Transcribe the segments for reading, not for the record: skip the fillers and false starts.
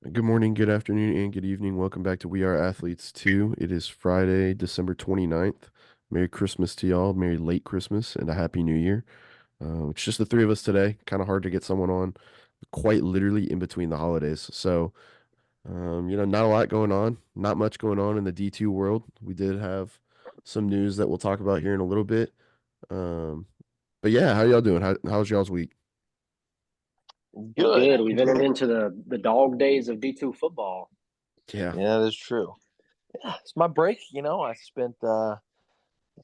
Good morning, good afternoon, and good evening. Welcome back to We Are Athletes 2. It is Friday, December 29th. Merry Christmas to y'all. Merry late Christmas and a Happy New Year. It's just the three of us today. Kind of hard to get someone on quite literally in between the holidays. Not a lot going on. Not much going on in the D2 world. We did have some news that we'll talk about here in a little bit. Um, but yeah, how y'all doing? How's y'all's week? Good. Good. We've entered into the dog days of D2 football. Yeah, Yeah, that's true. Yeah, it's my break. I spent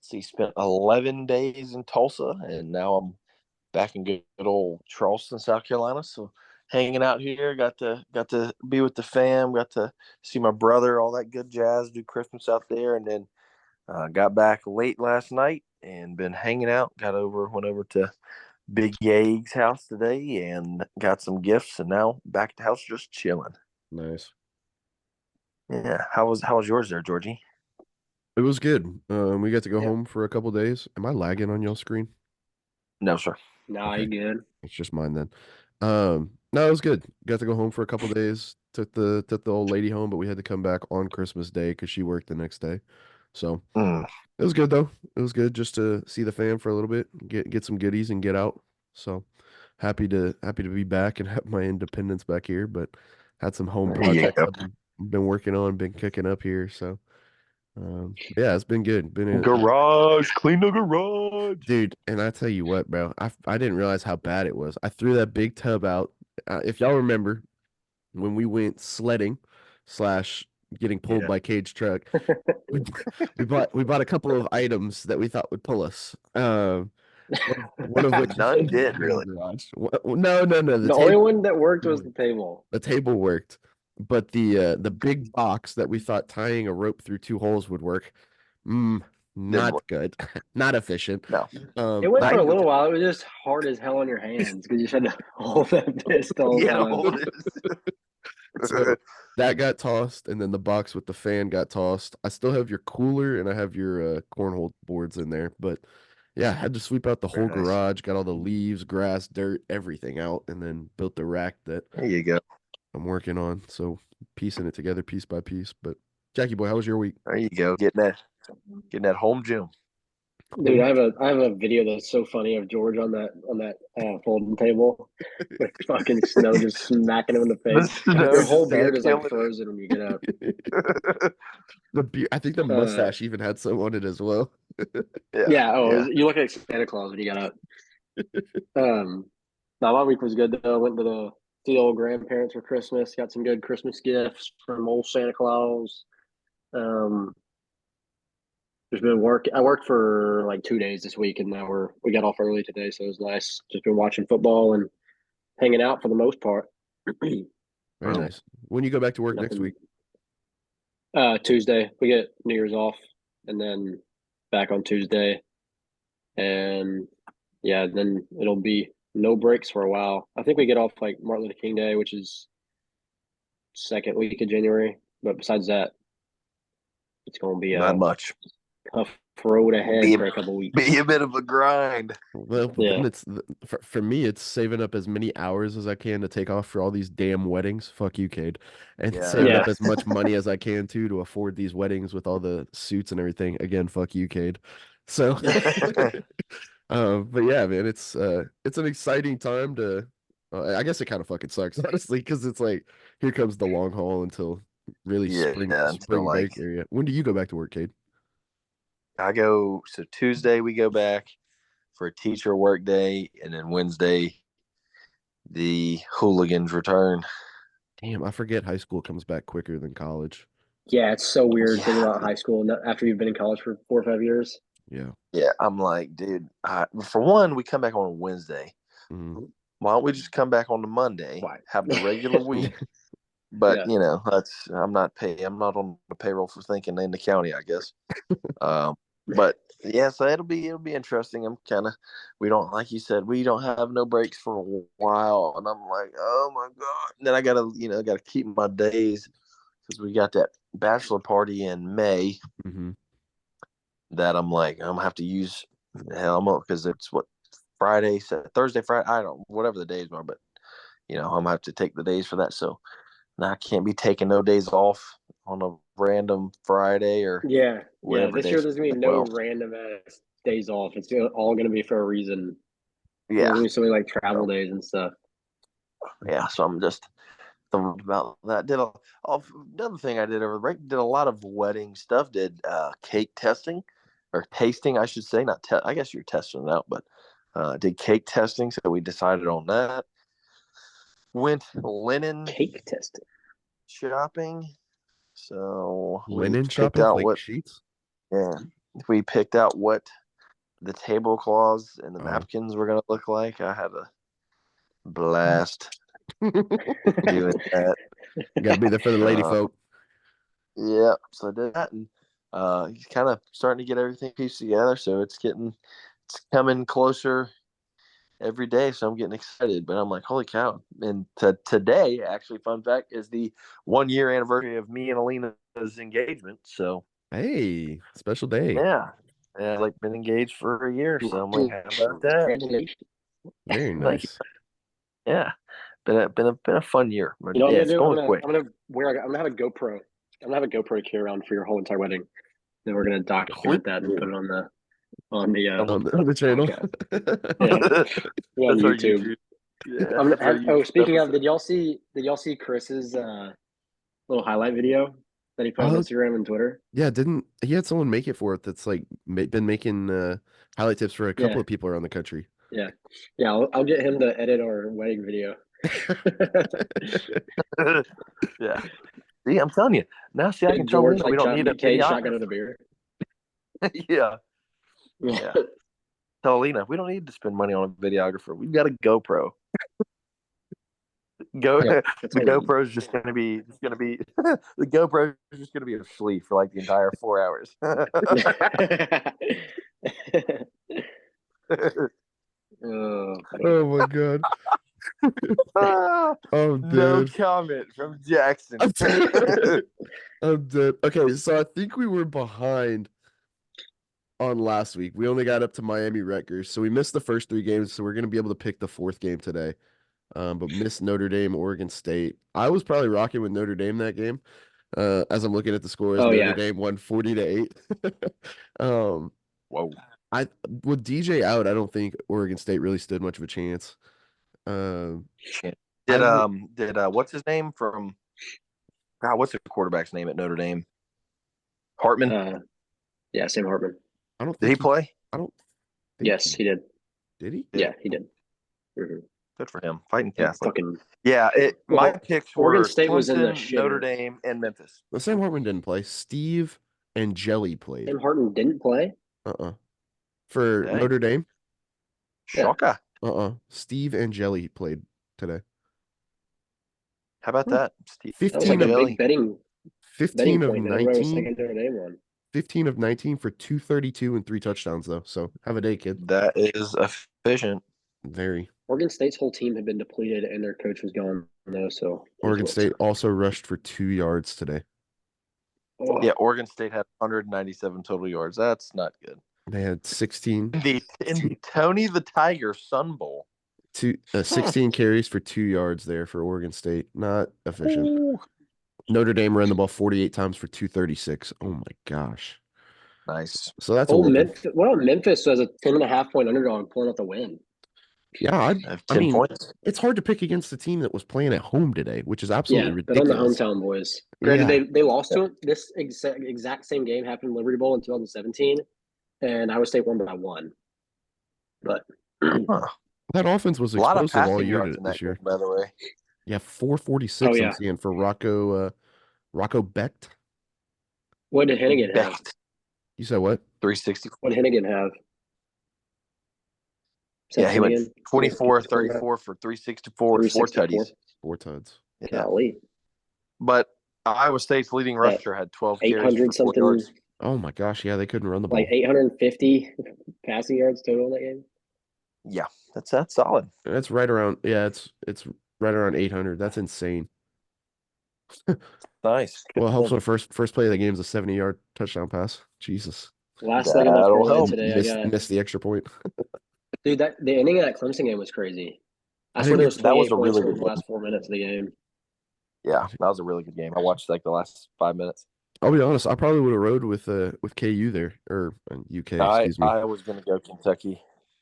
spent 11 days in Tulsa, and now I'm back in good old Charleston, South Carolina. So hanging out here, got to be with the fam, got to see my brother, all that good jazz, do Christmas out there, and then got back late last night and been hanging out. Went over to Big Yegg's house today and got some gifts, and now back at the house just chilling. nice. Yeah. How was yours there, Georgie? It was good. We got to go Yeah. home for a couple days. Am I lagging on y'all screen? No, sir. Nah, you Okay, good. it's just mine then. No, it was good. Got to go home for a couple days. Took the old lady home, but we had to come back on Christmas Day because she worked the next day. So Mm, it was good though. It was good just to see the fam for a little bit, get some goodies and get out. So happy to be back and have my independence back here, but had some home there you projects go. I've been working on, been cooking up here. So yeah, it's been good. Garage, clean the garage. Dude, and I tell you what, bro, I didn't realize how bad it was. I threw that big tub out. If y'all remember when we went sledding slash getting pulled Yeah. by cage truck, we we bought a couple of items that we thought would pull us. One of which is None in did the really. garage. No, no, no. The The only table one that worked was worked. the table. The table worked, but the big box that we thought tying a rope through two holes would work, mm, Didn't not work. good, not efficient. No. It went I for I a little while. It was just hard as hell on your hands because you just had to hold that disc the whole yeah, time. hold so it. that got tossed, and then the box with the fan got tossed. I still have your cooler and I have your cornhole boards in there, but yeah, I had to sweep out the Very whole nice. garage, got all the leaves, grass, dirt, everything out, and then built the rack that There you go. I'm working on. So piecing it together piece by piece. But Jackie boy, how was your week? There you go. Getting that home gym. Dude, Home. I have a video that's so funny of George on that folding table with fucking snow just smacking him in the The face. Your snow whole just beard is like killing frozen when you get up. I think the Uh, mustache even had some on it as well. yeah, yeah. Oh, yeah. you look like Santa Claus when you got up. Um, no, my week was good though. I went to the old grandparents for Christmas. Got some good Christmas gifts from old Santa Claus. Um, just been work. I worked for like 2 days this week, and now we got off early today, so it was nice. Just been watching football and hanging out for the most part. Very Boom. nice. When you go back to work next Nothing. week? Tuesday we get New Year's off, and then back on Tuesday, and yeah, then it'll be no breaks for a while. I think we get off like Martin Luther King Day, which is second week of January. But besides that, it's going to be Not a much. tough road ahead Be for a couple be weeks. a bit of a grind. Well, Yeah, then for me, it's saving up as many hours as I can to take off for all these damn weddings. Fuck you, Cade. And saving yeah. up as much money as I can too to afford these weddings with all the suits and everything. Again, fuck you, Cade. So, but yeah, man, it's an exciting time to. I guess it kind of fucking sucks, honestly, because it's like here comes the long haul until really Yeah, until spring like break area. When do you go back to work, Cade? I go. So Tuesday we go back for a teacher work day, and then Wednesday the hooligans return. Damn, I forget high school comes back quicker than college. Yeah, it's so weird thinking Yeah, about high school after you've been in college for 4 or 5 years. Yeah. yeah. I'm like, dude. For one, we come back on a Wednesday. Mhm. Why don't we just come back on the Monday, Why? have the regular week? But Yeah. that's I'm not on the payroll for thinking in the county, I guess. Um, but yeah, so it'll be interesting. I'm kind of we don't like you said we don't have no breaks for a while, and I'm like, oh my god. And then I gotta keep my days because we got that bachelor party in May Mhm. that I'm like I'm gonna have to use hell because it's what Thursday, Friday. I don't whatever the days are, but I'm gonna have to take the days for that. So Now I can't be taking no days off on a random Friday or Yeah. whatever This day. year there's gonna be no Well, random ass days off. It's all gonna be for a reason. There's yeah, gonna be so many like travel days and stuff. yeah. So I'm just thinking about that. Another thing I did over the break. Did a lot of wedding stuff. Did cake testing or tasting, I should say. Not I guess you're testing it out, but did cake testing. So we decided on that. Went linen Cake testing. shopping. So we Linen picked shopping, out like what. sheets. Yeah, we picked out what the tablecloths and the Oh, napkins were gonna look like. I had a blast doing that. you gotta be there for the lady Uh, folk. yeah, so I did that, and he's kind of starting to get everything pieced together. So it's coming closer every day. So I'm getting excited. But I'm like, holy cow! And today, actually, fun fact, is the 1 year anniversary of me and Alina's engagement. So Hey, special day. yeah, yeah, like been engaged for a year. So I'm like, how about that? Congratulations. Very Like, nice. yeah, been a fun year. But You know what yeah, I'm it's gonna do? going quick. I'm gonna have a GoPro. I'm gonna have a GoPro to carry around for your whole entire wedding. Then we're gonna document that and put it on the On the channel. podcast. Yeah, on That's our YouTube. YouTube. Yeah, that's our YouTube Speaking of, episode. did y'all see Chris's little highlight video that he put on Oh, Instagram and Twitter? yeah, didn't he had someone make it for it that's like been making highlight tips for a couple Yeah, of people around the country. yeah, yeah. I'll get him to edit our wedding video. Yeah. See, I'm telling you. Now, see, I can Big tell George Lena we like don't trying need to a be caged shotgun at a videographer. beer. Yeah, yeah. Tell Lena we don't need to spend money on a videographer. We've got a GoPro. Yeah, The GoPro is just gonna be the GoPro is just gonna be asleep for like the entire 4 hours. Oh my god. I'm No dead. comment from Jackson. I'm dead. I'm dead. Okay, so I think we were behind on last week. We only got up to Miami Rutgers, so we missed the first three games. So we're gonna be able to pick the fourth game today. But missed Notre Dame, Oregon State. I was probably rocking with Notre Dame that game. As I'm looking at the scores, Oh Notre yeah, Dame won 40-8. um, Whoa. I with DJ out, I don't think Oregon State really stood much of a chance. Shit. I Did what's his name from God, what's the quarterback's name at Notre Dame? Hartman? yeah, Sam Hartman. I don't Did he think play? I don't think Yes, he did. did he? Yeah, he did. Mm-hmm. Good for him. Fighting Catholic. Fucking Yeah, my well, picks Oregon were State was in the Clemson, Notre shitter. Dame, and Memphis. Well, Sam Hartman didn't play. Steve and Jelly played. Sam Hartman didn't play. For Dang. Notre Dame. Shocker. Steve and Jelly played today. How about that? Steve? 15 That was like of a big betting 15 of point that everybody was 19. thinking Notre Dame won. 15 of 19 for 232 and 3 touchdowns, though. So have a day, kid. That is efficient. Very. Oregon State's whole team had been depleted and their coach was gone, though. So Oregon State also rushed for 2 yards today. Oh. Yeah, Oregon State had 197 total yards. That's not good. They had 16. In the Tony the Tiger Sun Bowl. 16 carries for 2 yards there for Oregon State. Not efficient. Ooh. Notre Dame ran the ball 48 times for 236. Oh my gosh. Nice. So that's Memphis. Well, Memphis was a 10.5-point underdog pulling out the win. Yeah, I 10 mean, points. it's hard to pick against a team that was playing at home today, which is absolutely ridiculous. But on the hometown boys. Granted, they lost to it. This exact same game happened in Liberty Bowl in 2017, and Iowa State won by 1. But that offense was a lot of explosive all passing year yards in that this year. game, by the way. Yeah, 446 yeah. I'm seeing for Rocco Becht. What did Hennigan have? You said what? 360. What did Hennigan have? Yeah, he went 24, 34 for 364 with 4 tutties. 4 tuds. Yeah. Golly. But Iowa State's leading rusher had 12 carries 800 for 4 something. yards. Oh my gosh, yeah, they couldn't run the ball. Like 850 passing yards total in that game. Yeah, that's solid. That's right around it's right around 800. That's insane. Nice. Well, it helps when first play of the game is a 70-yard touchdown pass. Jesus. Last thing about That'll today, help. Missed the extra point. Dude, the ending of that Clemson game was crazy. I I swear didn't there was get- 28 that was a points really scored good in the last 4 minutes of the game. Yeah, that was a really good game. I watched like the last 5 minutes. I'll be honest, I probably would have rode with KU there or UK, excuse me. I was gonna go Kentucky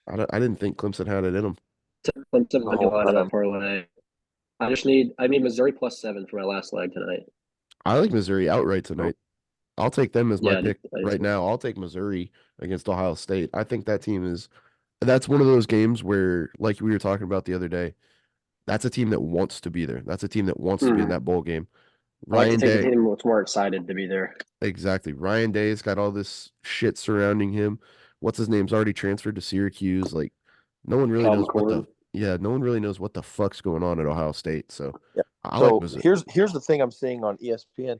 I didn't think Clemson had it in them. Clemson the money whole line in time. that parlay. I need Missouri +7 for my last leg tonight. I like Missouri outright tonight. I'll take them as my Yeah, pick right now. I'll take Missouri against Ohio State. I think that's one of those games where, like we were talking about the other day, that's a team that wants to be there. That's a team that wants to be in that bowl game. I like to Ryan take the Day, team that's more excited to be there. exactly. Ryan Day's got all this shit surrounding him. What's his name's already transferred to Syracuse. Like, no one really Cal knows McCord. no one really knows what the fuck's going on at Ohio State. So Yeah. I like So Missouri. here's the thing I'm seeing on ESPN.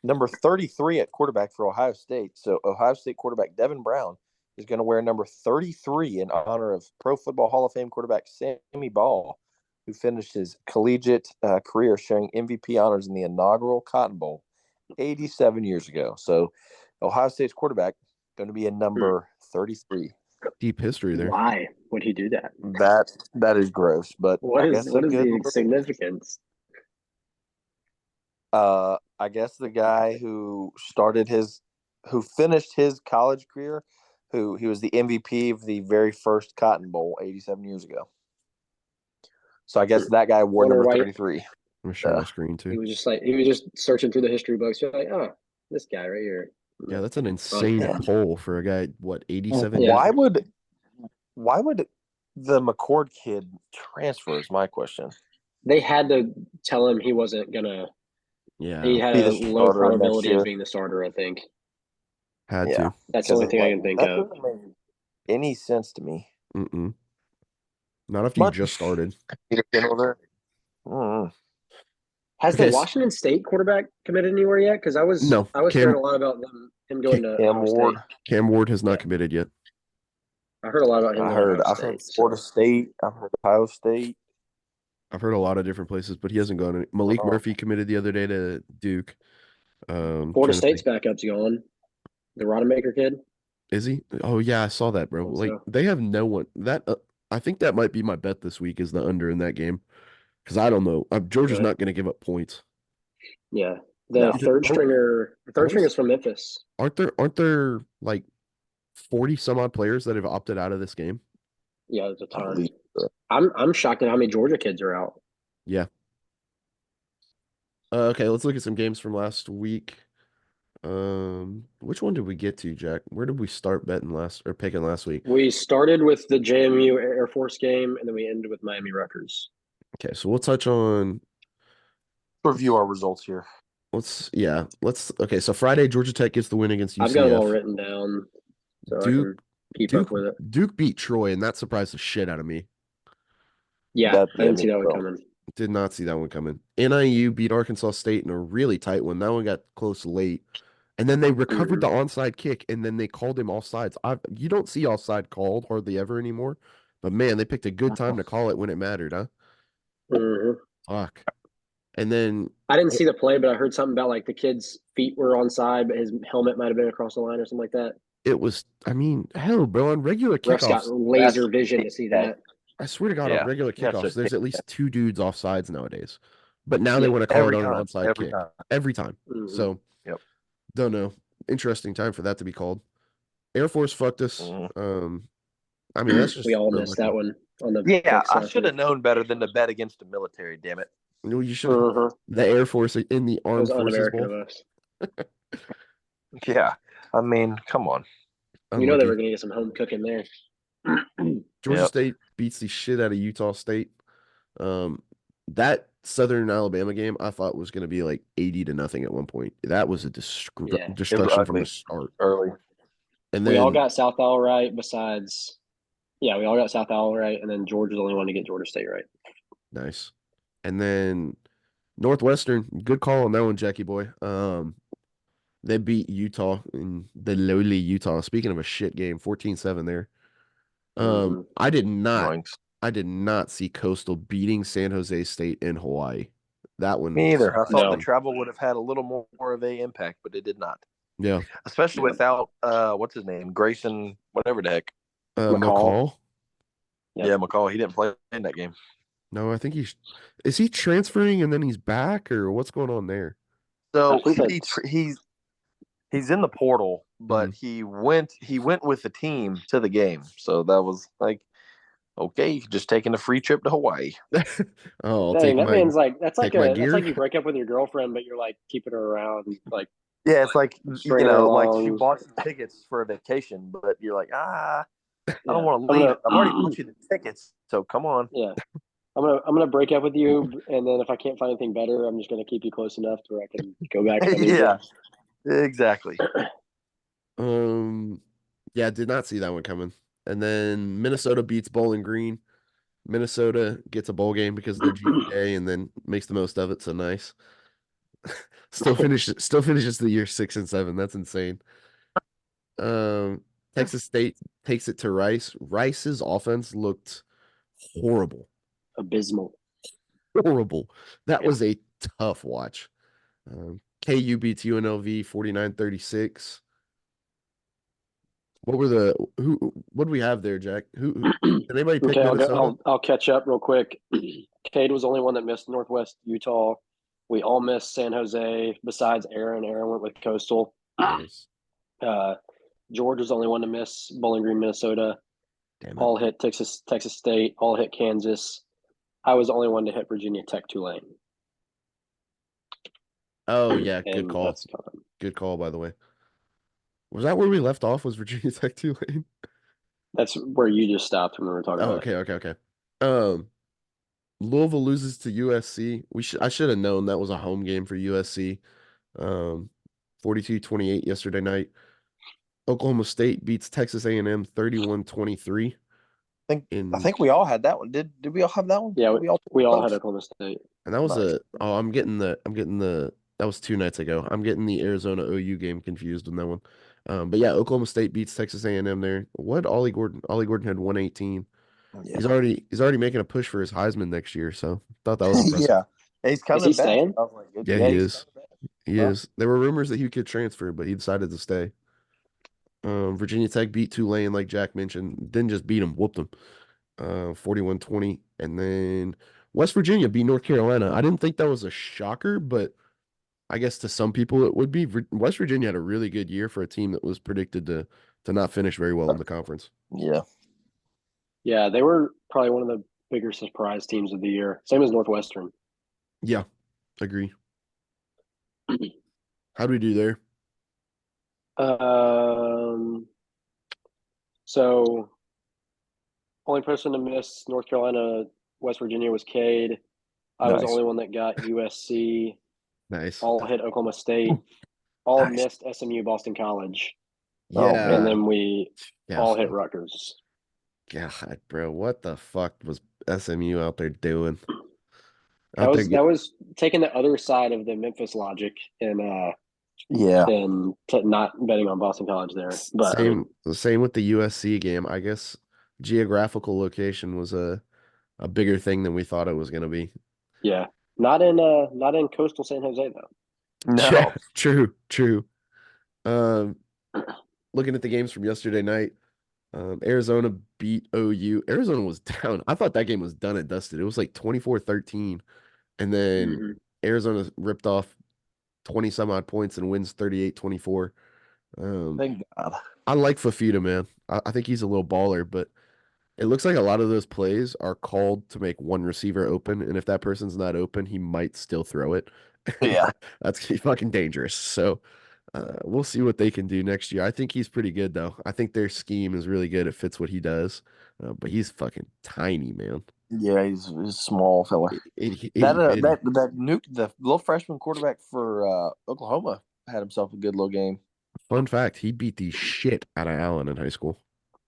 Number 33 at quarterback for Ohio State. So Ohio State quarterback Devin Brown is going to wear number 33 in honor of Pro Football Hall of Fame quarterback Sammy Ball, who finished his collegiate career sharing MVP honors in the inaugural Cotton Bowl 87 years ago. So Ohio State's quarterback going to be in number 33. Deep history there. Why would he do that? That is gross, but What I is guess the significance? I guess the guy who finished his college career, he was the MVP of the very first Cotton Bowl 87 years ago. So I guess that guy wore number 33. I'm gonna share my screen too. He was just searching through the history books. You're like, oh, this guy right here. Yeah, that's an insane poll for a guy. What, 87? Why would the McCord kid transfer? Is my question. They had to tell him he wasn't gonna. Yeah, he had a low probability of being the starter. I think. Had to. That's the only thing I can think of. That doesn't make any sense to me. Not if you just started. Has the Washington State quarterback committed anywhere yet? Because I was hearing a lot about him going to Cam Ward. Cam Ward has not committed yet. I heard a lot about him. I've heard Florida State. I've heard Ohio State. I've heard a lot of different places, but he hasn't gone. Malik Murphy committed the other day to Duke. Florida State's backup's going. The Rodemaker kid. Is he? Oh yeah, I saw that, bro. Like they have no one. That I think that might be my bet this week is the under in that game, because I don't know. Georgia's not going to give up points. Yeah, the third stringer's from Memphis. Aren't there like 40 some odd players that have opted out of this game? Yeah, there's a ton. I'm shocked at how many Georgia kids are out. Yeah. Okay, let's look at some games from last week. Which one did we get to, Jack? Where did we start picking last week? We started with the JMU Air Force game, and then we ended with Miami Rutgers. Okay, so we'll touch on. Review our results here. Okay, so Friday, Georgia Tech gets the win against UCF. I've got it all written down, so I can keep up with it. Duke beat Troy, and that surprised the shit out of me. Yeah, I didn't see that one coming. Did not see that one coming. NIU beat Arkansas State in a really tight one. That one got close late. And then they recovered the onside kick, and then they called him offsides. You don't see offside called hardly ever anymore. But, man, they picked a good time to call it when it mattered, huh? Fuck. And then I didn't see the play, but I heard something about like the kid's feet were onside, but his helmet might have been across the line or something like that. It was, hell, bro, on regular kickoffs. Refs got laser vision to see that. I swear to God, on regular kickoffs, there's at least 2 dudes offsides nowadays. But now they want to call it on an onside kick. Every time. So, don't know. Interesting time for that to be called. Air Force fucked us. That's just we all missed that one on the. I should have known better than to bet against the military. Damn it! No, you should. The Air Force in the Armed Forces Bowl. Yeah, come on. You know they were going to get some home cooking there. Georgia State beats the shit out of Utah State. That Southern Alabama game I thought was going to be like 80-0 at one point. That was a destruction from the start. Early. And then we all got South Al right besides we all got South Al right, and then Georgia's the only one to get Georgia State right. Nice. And then Northwestern, good call on that one, Jackie boy. They beat Utah in the lowly Utah. Speaking of a shit game, 14-7 there. I did not see Coastal beating San Jose State in Hawaii. That one. Me either. I thought the travel would have had a little more of a impact, but it did not. Yeah. Especially without what's his name? Grayson, whatever the heck. McCall. Yeah, McCall. He didn't play in that game. No, I think is he transferring and then he's back, or what's going on there? I So think that's he's in the portal, Hmm. but he went with the team to the game. So that was like, okay, just taking a free trip to Hawaii. Oh, I'll dang. That man's like take my that's gear. like you break up with your girlfriend, but you're like keeping her around, like Yeah, it's like stringing her like she along. bought you tickets for a vacation, but you're like, I don't Yeah, want to I'm leave. gonna I've already bought you the tickets, so come on. yeah. I'm gonna break up with you, and then if I can't find anything better, I'm just gonna keep you close enough to where I can go back if I need to. Yeah, exactly. Um, yeah, did not see that one coming. And then Minnesota beats Bowling Green. Minnesota gets a bowl game because of their GPA and then makes the most of it. So nice. Still finishes the year 6-7. That's insane. Um, Texas State takes it to Rice. Rice's offense looked horrible. Abysmal. Horrible. That Yeah. was a tough watch. KU beats UNLV 49-36. What were the who what do we have there, Jack? Did anybody pick Okay, I'll go. Minnesota? I'll catch up real quick. Cade was the only one that missed Northwest Utah. We all missed San Jose. Besides Aaron, Aaron went with Coastal. Nice. Uh, George was the only one to miss Bowling Green, Minnesota. Damn it. All hit Texas State. All hit Kansas. I was the only one to hit Virginia Tech, Tulane, Oh yeah, good and call. that's gone. Good call, by the way. Was that where we left off? Was Virginia Tech Tulane? That's where you just stopped when we were talking Oh, about it. okay. Um, Louisville loses to USC. I should have known that was a home game for USC. Um, 42-28 yesterday night. Oklahoma State beats Texas A&M 31-23 I in think we all had that one. Did we all have that one? Yeah, We all we all had those. Oklahoma State. and that was Nice. I'm getting the that was 2 nights ago. I'm getting the Arizona OU game confused in that one. But yeah, Oklahoma State beats Texas A&M there. What Ollie Gordon? Ollie Gordon had 118. Yeah. He's already making a push for his Heisman next year, so thought that was impressive. Yeah. He's Is he coming back. staying? I was like, Yeah, yeah, he he's is. coming back. He Well, is. There were rumors that he could transfer, but he decided to stay. Virginia Tech beat Tulane, like Jack mentioned. Didn't just beat him, whooped him. 41-20. And then West Virginia beat North Carolina. I didn't think that was a shocker, but I guess to some people it would be. West Virginia had a really good year for a team that was predicted to not finish very well in the conference. yeah. Yeah, they were probably one of the bigger surprise teams of the year. Same as Northwestern. Yeah, agree. How do we do there? Um, so only person to miss North Carolina, West Virginia was Cade. I was the Nice. only one that got USC. Nice. All hit Oklahoma State. All Nice. missed SMU Boston College. Oh And Yeah. man. then we Yeah. all hit Rutgers. God, bro, what the fuck was SMU out there doing? That Out there was that was taking the other side of the Memphis logic Yeah. and not betting on Boston College there. But I mean, same with the USC game. I guess geographical location was a bigger thing than we thought it was going to be. yeah, not in coastal San Jose though. Yeah, No. true. Um, looking at the games from yesterday night, Arizona beat OU. Arizona was down. I thought that game was done and dusted. It was like 24-13, and then Mm-hmm. Arizona ripped off 20 some odd points and wins 38-24. Thank God. I like Fafita, man. I think he's a little baller, but it looks like a lot of those plays are called to make one receiver open, and if that person's not open, he might still throw it. And Yeah. that's fucking dangerous. So we'll see what they can do next year. I think he's pretty good, though. I think their scheme is really good. It fits what he does, but he's fucking tiny, man. Yeah, he's a small fella. Itty bitty. The little freshman quarterback for Oklahoma had himself a good little game. Fun fact, he beat the shit out of Allen in high school.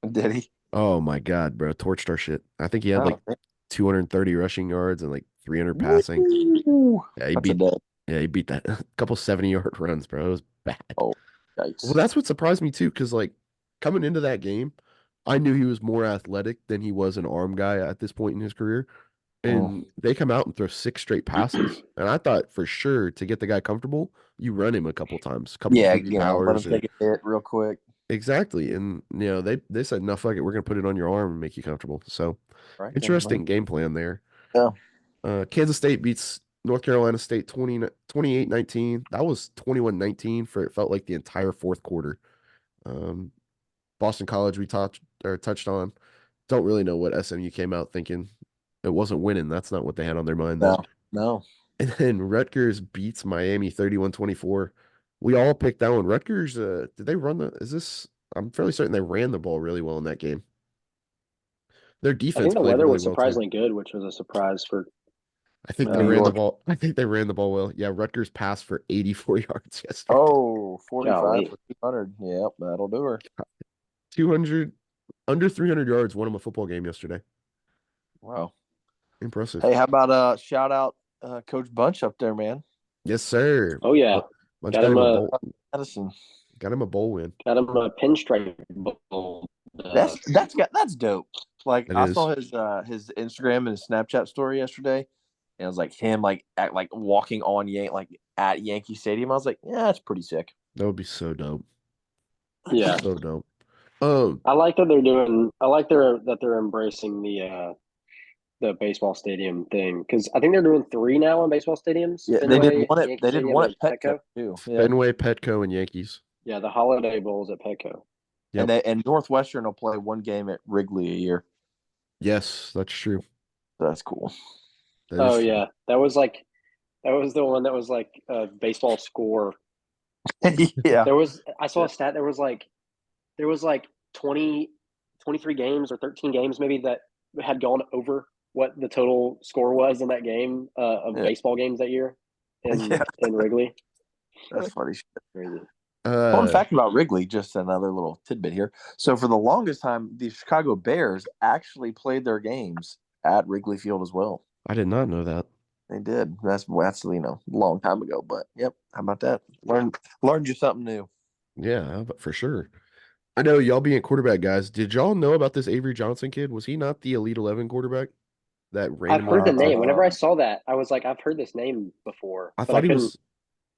Did he? Oh my God, bro. Torched our shit. I think he had like Oh, 230 rushing yards and like 300 passing. woo. Yeah, he That's a beat day. yeah, he beat that. A couple 70-yard runs, bro. It was bad. Oh, Well, yikes. that's what surprised me too, because like coming into that game, I knew he was more athletic than he was an arm guy at this point in his career. Mm. And they come out and throw 6 straight passes. And I thought for sure to get the guy comfortable, you run him a couple times, a couple Yeah, sweeping let him powers or take a hit real quick. exactly. And they said, no, fuck it, we're gonna put it on your arm and make you comfortable. So Right. interesting game plan there. Yeah. Kansas State beats North Carolina State 28-19. That was 21-19 for it felt like the entire fourth quarter. Um, Boston College we touched on. Don't really know what SMU came out thinking. It wasn't winning. That's not what they had on their mind No, then. no. And then Rutgers beats Miami 31-24. We all picked that one. Rutgers, did they run I'm fairly certain they ran the ball really well in that game. Their I defense think the played weather really was well too. surprisingly good, which was a surprise for I think they New ran the York. ball. I think they ran the ball well. Yeah, Rutgers passed for 84 yards yesterday. Oh, 45 Golly. for 200. Yep, that'll do her. 200, under 300 yards, won them a football game yesterday. Wow. Impressive. Hey, how about shout out Coach Bunch up there, man? Yes, sir. Oh yeah, Bunch got got him him a a bowl. Madison. Got him a bowl win. pinstripe bowl. That's dope. Like That I is. saw his Instagram and his Snapchat story yesterday, and it was like him walking on at Yankee Stadium. I was like, yeah, that's pretty sick. That would be so dope. Yeah, So dope. I like that they're doing. I like that they're embracing the baseball stadium thing because I think they're doing 3 now on baseball stadiums. Yeah, Fenway, They Yankee did Stadium, one and at Petco Petco. too. Yeah, Fenway, Petco, and Yankees. Yeah, the Holiday Bowls at Petco. Yep. and Northwestern will play one game at Wrigley a year. Yes, that's true. So that's cool. That is true. Yeah, that was the one that was like a baseball score. Yeah, I saw a stat. There was like 20, 23 games or 13 games maybe that had gone over what the total score was in that game of baseball games that year in Wrigley. That's funny shit. Crazy. Fun fact about Wrigley, just another little tidbit here. So for the longest time, the Chicago Bears actually played their games at Wrigley Field as well. I did not know that. They did. That's a long time ago. But yep, how about that? Learned you something new. Yeah, for sure. I know y'all being quarterback guys. Did y'all know about this Avery Johnson kid? Was he not the Elite 11 quarterback that I've randomly heard the went to? name. Whenever I saw that, I was like, I've heard this name before, I but I thought he couldn't. was.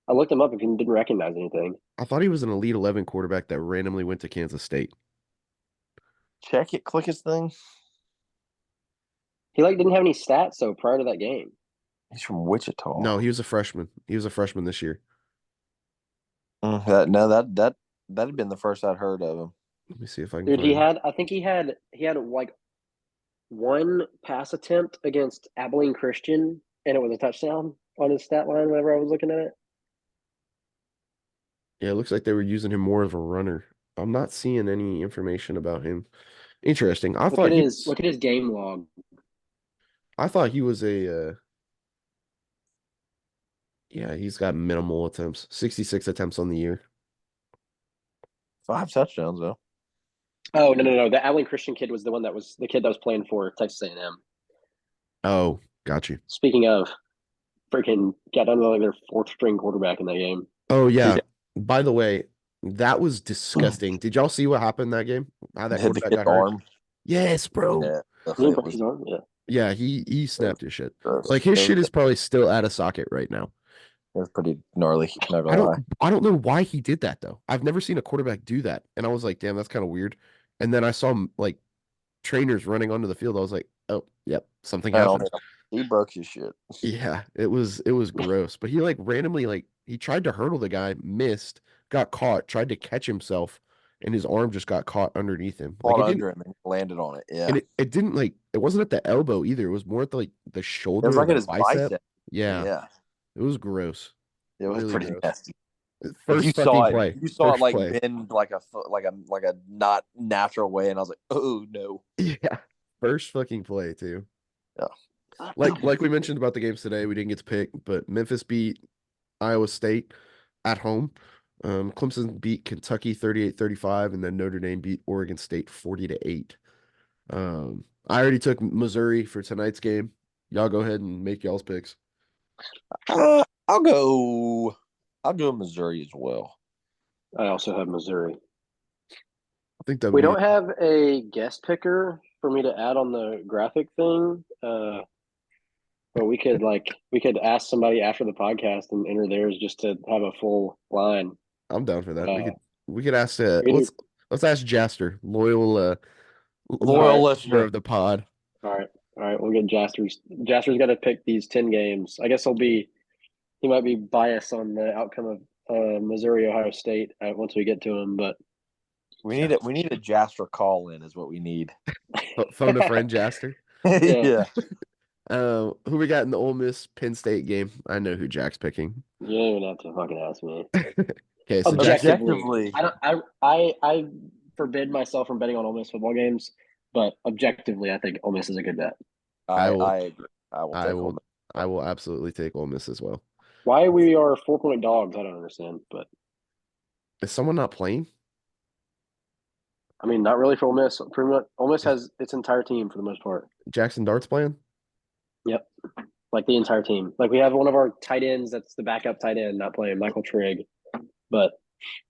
I looked him up and didn't recognize anything. I thought he was an Elite 11 quarterback that randomly went to Kansas State. Check it. Click his thing. He didn't have any stats though prior to that game. He's from Wichita. No, he was a freshman. He was a freshman this year. That had been the first I'd heard of him. Let me see if I can Dude, find I think he had like one pass attempt against Abilene Christian, and it was a touchdown on his stat line whenever I was looking at it. Yeah, it looks like they were using him more of a runner. I'm not seeing any information about him. Interesting. Look at his game log. I thought he was a yeah, he's got minimal attempts. 66 attempts on the year. 5 touchdowns though. Oh no! The Abilene Christian kid was the kid that was playing for Texas A&M. Oh, got you. Speaking of, freaking got down to like their 4th string quarterback in that game. Oh yeah. By the way, that was disgusting. Did y'all see what happened that game? How that Hit the quarterback kid's got hurt? arm. Yes, bro. Yeah, He it broke was his arm. Yeah. Yeah, he snapped his shit. gross. Like his shit is probably still out of socket right now. It was pretty gnarly. Not I gonna lie. don't know why he did that though. I've never seen a quarterback do that. And I was like, damn, that's kind of weird. And then I saw like trainers running onto the field. I was like, oh, yep, something happened. He broke his shit. Yeah, it was gross. But he like randomly he tried to hurdle the guy, missed, got caught, tried to catch himself, and his arm just got caught underneath him. Like Caught under him and landed on it. Yeah. And it didn't it wasn't at the elbow either. It was more at the shoulder It was or like the at his bicep. Yeah. Yeah. It was gross. It was Really pretty gross. nasty. First you fucking saw play. You saw First it play. bend like a not natural way, and I was like, oh no. Yeah. First fucking play too. Yeah. Like we mentioned about the games today, we didn't get to pick, but Memphis beat Iowa State at home. Clemson beat Kentucky 38-35, and then Notre Dame beat Oregon State 40-8. I already took Missouri for tonight's game. Y'all go ahead and make y'all's picks. I'll go Missouri as well. I also have Missouri. I think that we don't have a guest picker for me to add on the graphic thing. But we could ask somebody after the podcast and enter theirs just to have a full line. I'm down for that. We could ask let's ask Jaster, loyal listener of the pod. All right. All right, we'll get Jaster's. Jaster's got to pick these 10 games. I guess he might be biased on the outcome of Missouri Ohio State once we get to him, but We need a Jasper call in is what we need. Phone a friend, Jaster. Yeah. Who we got in the Ole Miss Penn State game? I know who Jack's picking. you don't even have to fucking ask me. Okay, so Jack's Objectively, I forbid myself from betting on Ole Miss football games, but objectively, I think Ole Miss is a good bet. I will I agree. I will I take will Ole Miss. I will absolutely take Ole Miss as well. Why we are 4-point dogs, I don't understand. But Is someone not playing? I mean, not really for Ole Miss. Pretty much, Ole Miss has its entire team for the most part. Jackson Dart's playing? Yep, like the entire team. Like we have one of our tight ends that's the backup tight end not playing, Michael Trigg. But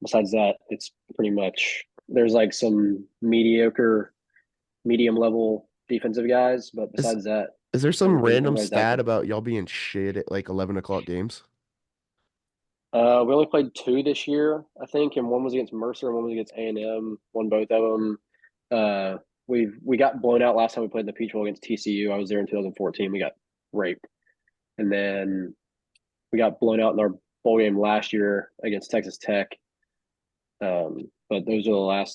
besides that, it's pretty much there's like some medium level defensive guys, but besides that, Is there some random everybody's out stat there. about y'all being shit at like 11 o'clock games? We only played 2 this year, I think, and one was against Mercer and one was against A&M. Won both of them. We got blown out last time we played the Peach Bowl against TCU. I was there in 2014. We got raped, and then we got blown out in our bowl game last year against Texas Tech. But those are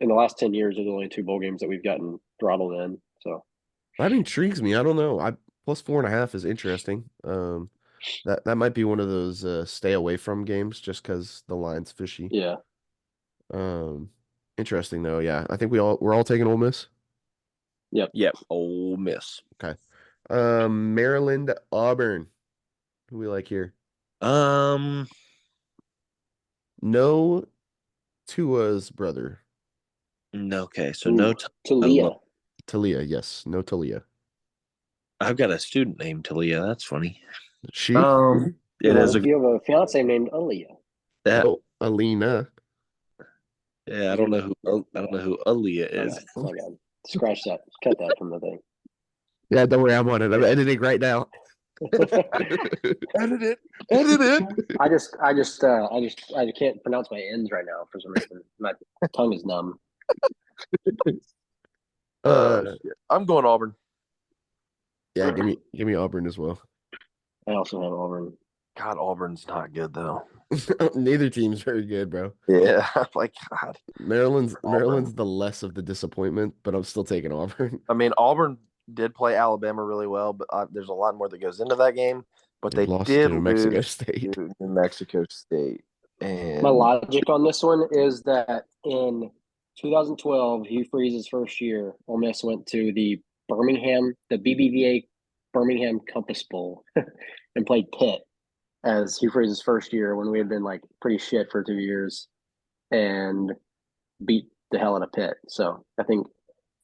in the last 10 years, there's only 2 bowl games that we've gotten throttled in. So That intrigues me. I don't know. I plus 4.5 is interesting. That might be one of those stay away from games just because the line's fishy. yeah, Um, Interesting though. Yeah, I think we're all taking Ole Miss. yep. Ole Miss. Okay. Maryland Auburn. Who we like here? Um, No Tua's brother. okay, so no Talia. Talia, yes. No Talia. I've got a student named Talia. That's funny. She? It is a You have a fiance named Aaliyah. that. Oh, Alina. Yeah, I don't know who Aaliyah is. Oh my God. Scratch that. Cut that from the thing. Yeah, don't worry, I'm on it. I'm editing right now. Edit it. I can't pronounce my ends right now for some reason. My tongue is numb. Shit. I'm going Auburn. Yeah, give me Auburn as well. I also have Auburn. God, Auburn's not good though. Neither team's very good, bro. Yeah, like God. Maryland's Auburn. the less of the disappointment, but I'm still taking Auburn. I mean, Auburn did play Alabama really well, but there's a lot more that goes into that game. But They they lost did to New Mexico lose State. to New Mexico State, and My logic on this one is that in 2012, Hugh Freeze's first year, Ole Miss went to the BBVA Birmingham Compass Bowl, and played Pitt as Hugh Freeze's first year when we had been like pretty shit for 2 years and beat the hell out of Pitt. So I think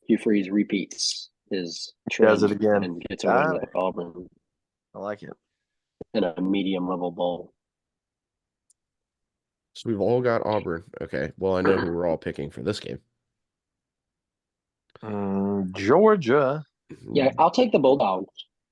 Hugh Freeze repeats his does trend it again. and gets a win with Auburn I like it. in a medium level bowl. So we've all got Auburn. Okay. Well, I know who we're all picking for this game. Georgia. Yeah, I'll take the Bulldogs.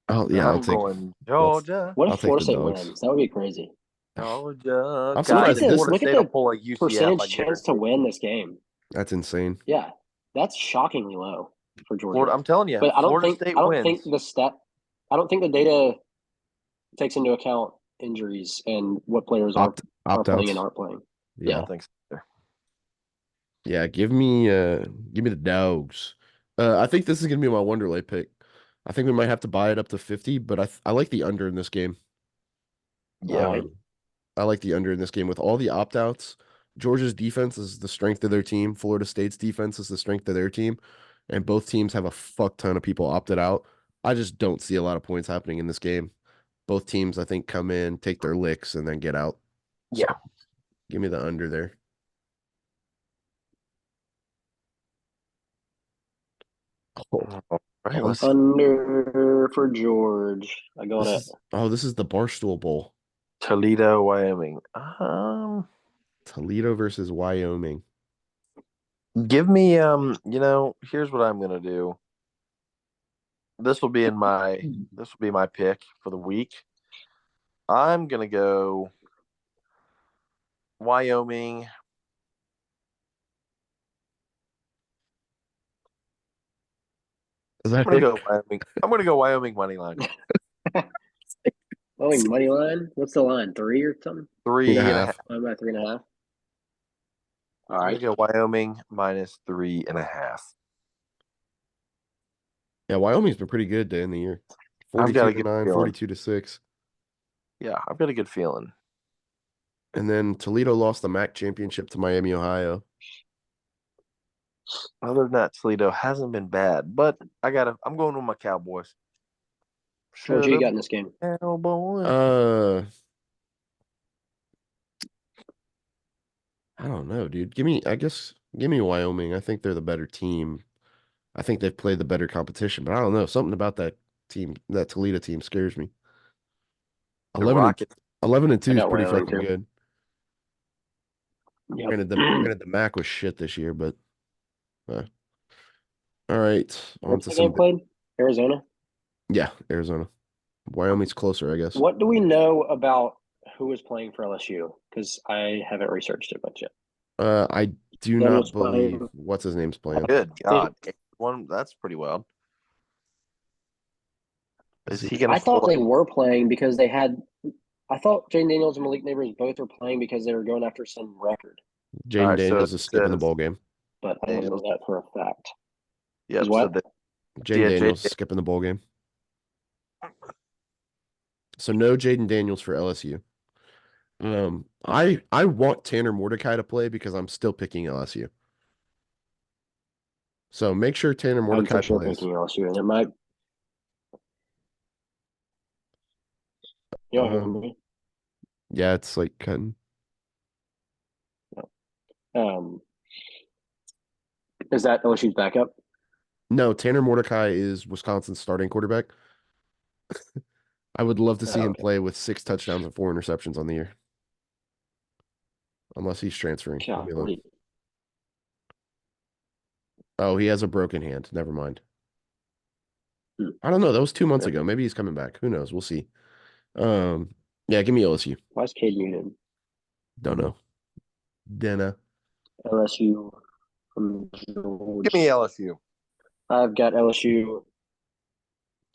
Oh yeah, I'm going Georgia. What I'll if take the Florida State dogs. wins? That would be crazy. Georgia. I'm God, surprised if this- Florida look at State the will pull like UCF. percentage I chance to guarantee. win this game. That's insane. Yeah, that's shockingly low for Georgia. Florida, I'm telling you, but I don't Florida think State I don't wins. think I don't think the data takes into account injuries and what players are playing and aren't playing. I Yeah. don't think so. Yeah, give me the dogs. I think this is gonna be my WonderLay pick. I think we might have to buy it up to 50, but I like the under in this game. Yeah. All right. I like the under in this game with all the opt-outs. Georgia's defense is the strength of their team. Florida State's defense is the strength of their team, and both teams have a fuck ton of people opted out. I just don't see a lot of points happening in this game. Both teams, I think, come in, take their licks, and then get out. So, Yeah. give me the under there. Oh, All right, let's Under for George. I go on it. this is the Barstool Bowl. Toledo, Wyoming. Toledo versus Wyoming. Give me here's what I'm gonna do. This will be my pick for the week. I'm gonna go Wyoming. Does I'm that gonna hit? go Wyoming. I'm gonna go Wyoming money line. Money line. What's the line? 3 or something? Three and a 3.5. half. I'm at 3.5. All I'm right. gonna go Wyoming minus 3.5. Yeah, Wyoming's been pretty good to end the year. I've got 42 a to good 9, feeling. 42 to 6. Yeah, I've got a good feeling. And then Toledo lost the MAC championship to Miami, Ohio. Other than that, Toledo hasn't been bad, but I'm going with my Cowboys. What you Should got have in this game? Cowboys. I don't know, dude. Give me Wyoming. I think they're the better team. I think they've played the better competition, but I don't know. Something about that team, that Toledo team scares me. The 11 and Rockets. 11 and I 2 is got pretty Wyoming fucking too. good. Yep. Granted the MAC was shit this year, but uh, all right, on What's to the game some played? Arizona. yeah, Arizona. Wyoming's closer, I guess. What do we know about who is playing for LSU? Because I haven't researched it much yet. I do not Daniel's believe playing. what's his name's playing. Good I think God. One that's pretty wild. Is Is he he gonna I thought pull they were playing because they had. I thought Jane Daniels and Malik Neighbors both were playing because they were going after some record, All Jaden right, so Daniels it is skipping the says ball game. but I don't know Daniels. that for a fact. Is Yep, so what? the Jaden yeah, J Daniels is skipping the ball game. So no Jaden Daniels for LSU. I want Tanner Mordecai to play because I'm still picking LSU. So make sure Tanner I'm for Mordecai sure plays. picking LSU, and it might. You don't hear Um, me. yeah, it's like cutting. Um, is that LSU's backup? No, Tanner Mordecai is Wisconsin's starting quarterback. I would love to see him Okay. play with 6 touchdowns and 4 interceptions on the year. Unless he's transferring. Let me look. Golly. Oh, he has a broken hand. Never mind. Hmm. I don't know. That was 2 months Okay. ago. Maybe he's coming back. Who knows? We'll see. Yeah, give me LSU. Why is Cade Newton? Don't know. Denna. LSU from give me Georgia. LSU. I've got LSU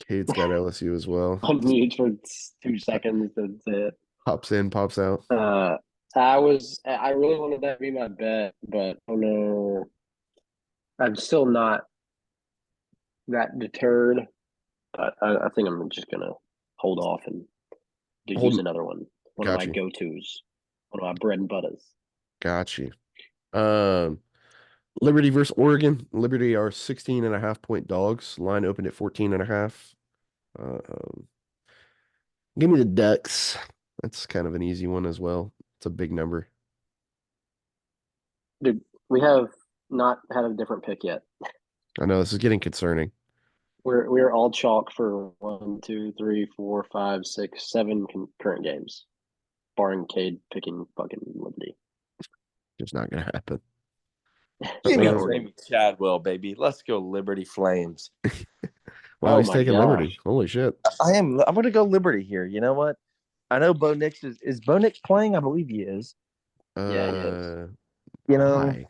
Cade's got LSU as well. on mute for 2 seconds. That's it. Pops in, pops out. I really wanted that to be my bet, but oh no, I'm still not that deterred. But I think I'm just gonna hold off and use Hold, another one. One of got my you. go-tos. One of my bread and butters. Got you. Um, Liberty versus Oregon. Liberty are 16.5 point dogs. Line opened at 14.5. Um, give me the Ducks. That's kind of an easy one as well. It's a big number. Dude, we have not had a different pick yet. I know this is getting concerning. We're all chalk for 1, 2, 3, 4, 5, 6, 7 current games, barring Cade picking fucking Liberty. It's not gonna happen. Give I me got Oregon. Jamie Chadwell, baby. Let's go Liberty Flames. Wow, Oh he's my taking gosh. Liberty. Holy shit. I'm gonna go Liberty here. You know what? I know Bo Nix is Bo Nix playing? I believe he is. Yeah, he is. You know, Why?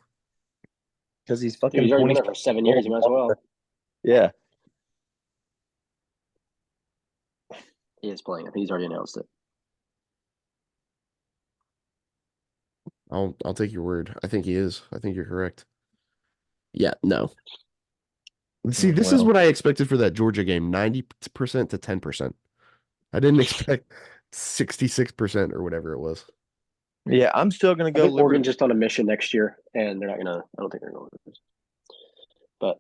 because he's Dude, fucking he's already been 20. there for 7 years. He might as well. Yeah. He is playing. I think he's already announced it. I'll take your word. I think he is. I think you're correct. Yeah, no. See, this is Well, what I expected for that Georgia game, 90% to 10%. I didn't expect 66% or whatever it was. yeah, I'm still gonna I go think Liberty. Oregon's just on a mission next year, and they're not gonna. I don't think they're going to. But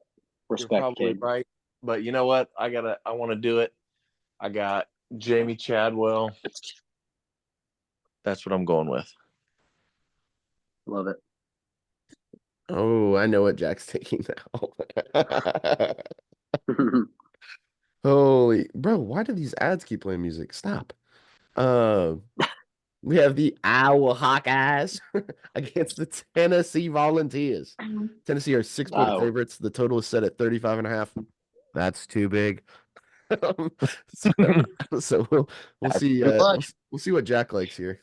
You're respect, probably Cade. right, but you know what? I want to do it. I got Jamie Chadwell. That's what I'm going with. Love it. Oh, I know what Jack's taking now. Holy, bro, why do these ads keep playing music? Stop. Uh, we have the Iowa Hawkeyes against the Tennessee Volunteers. Tennessee are 6 point Oh, favorites. The total is set at 35.5. That's too big. so, so we'll That's see too much. we'll see what Jack likes here.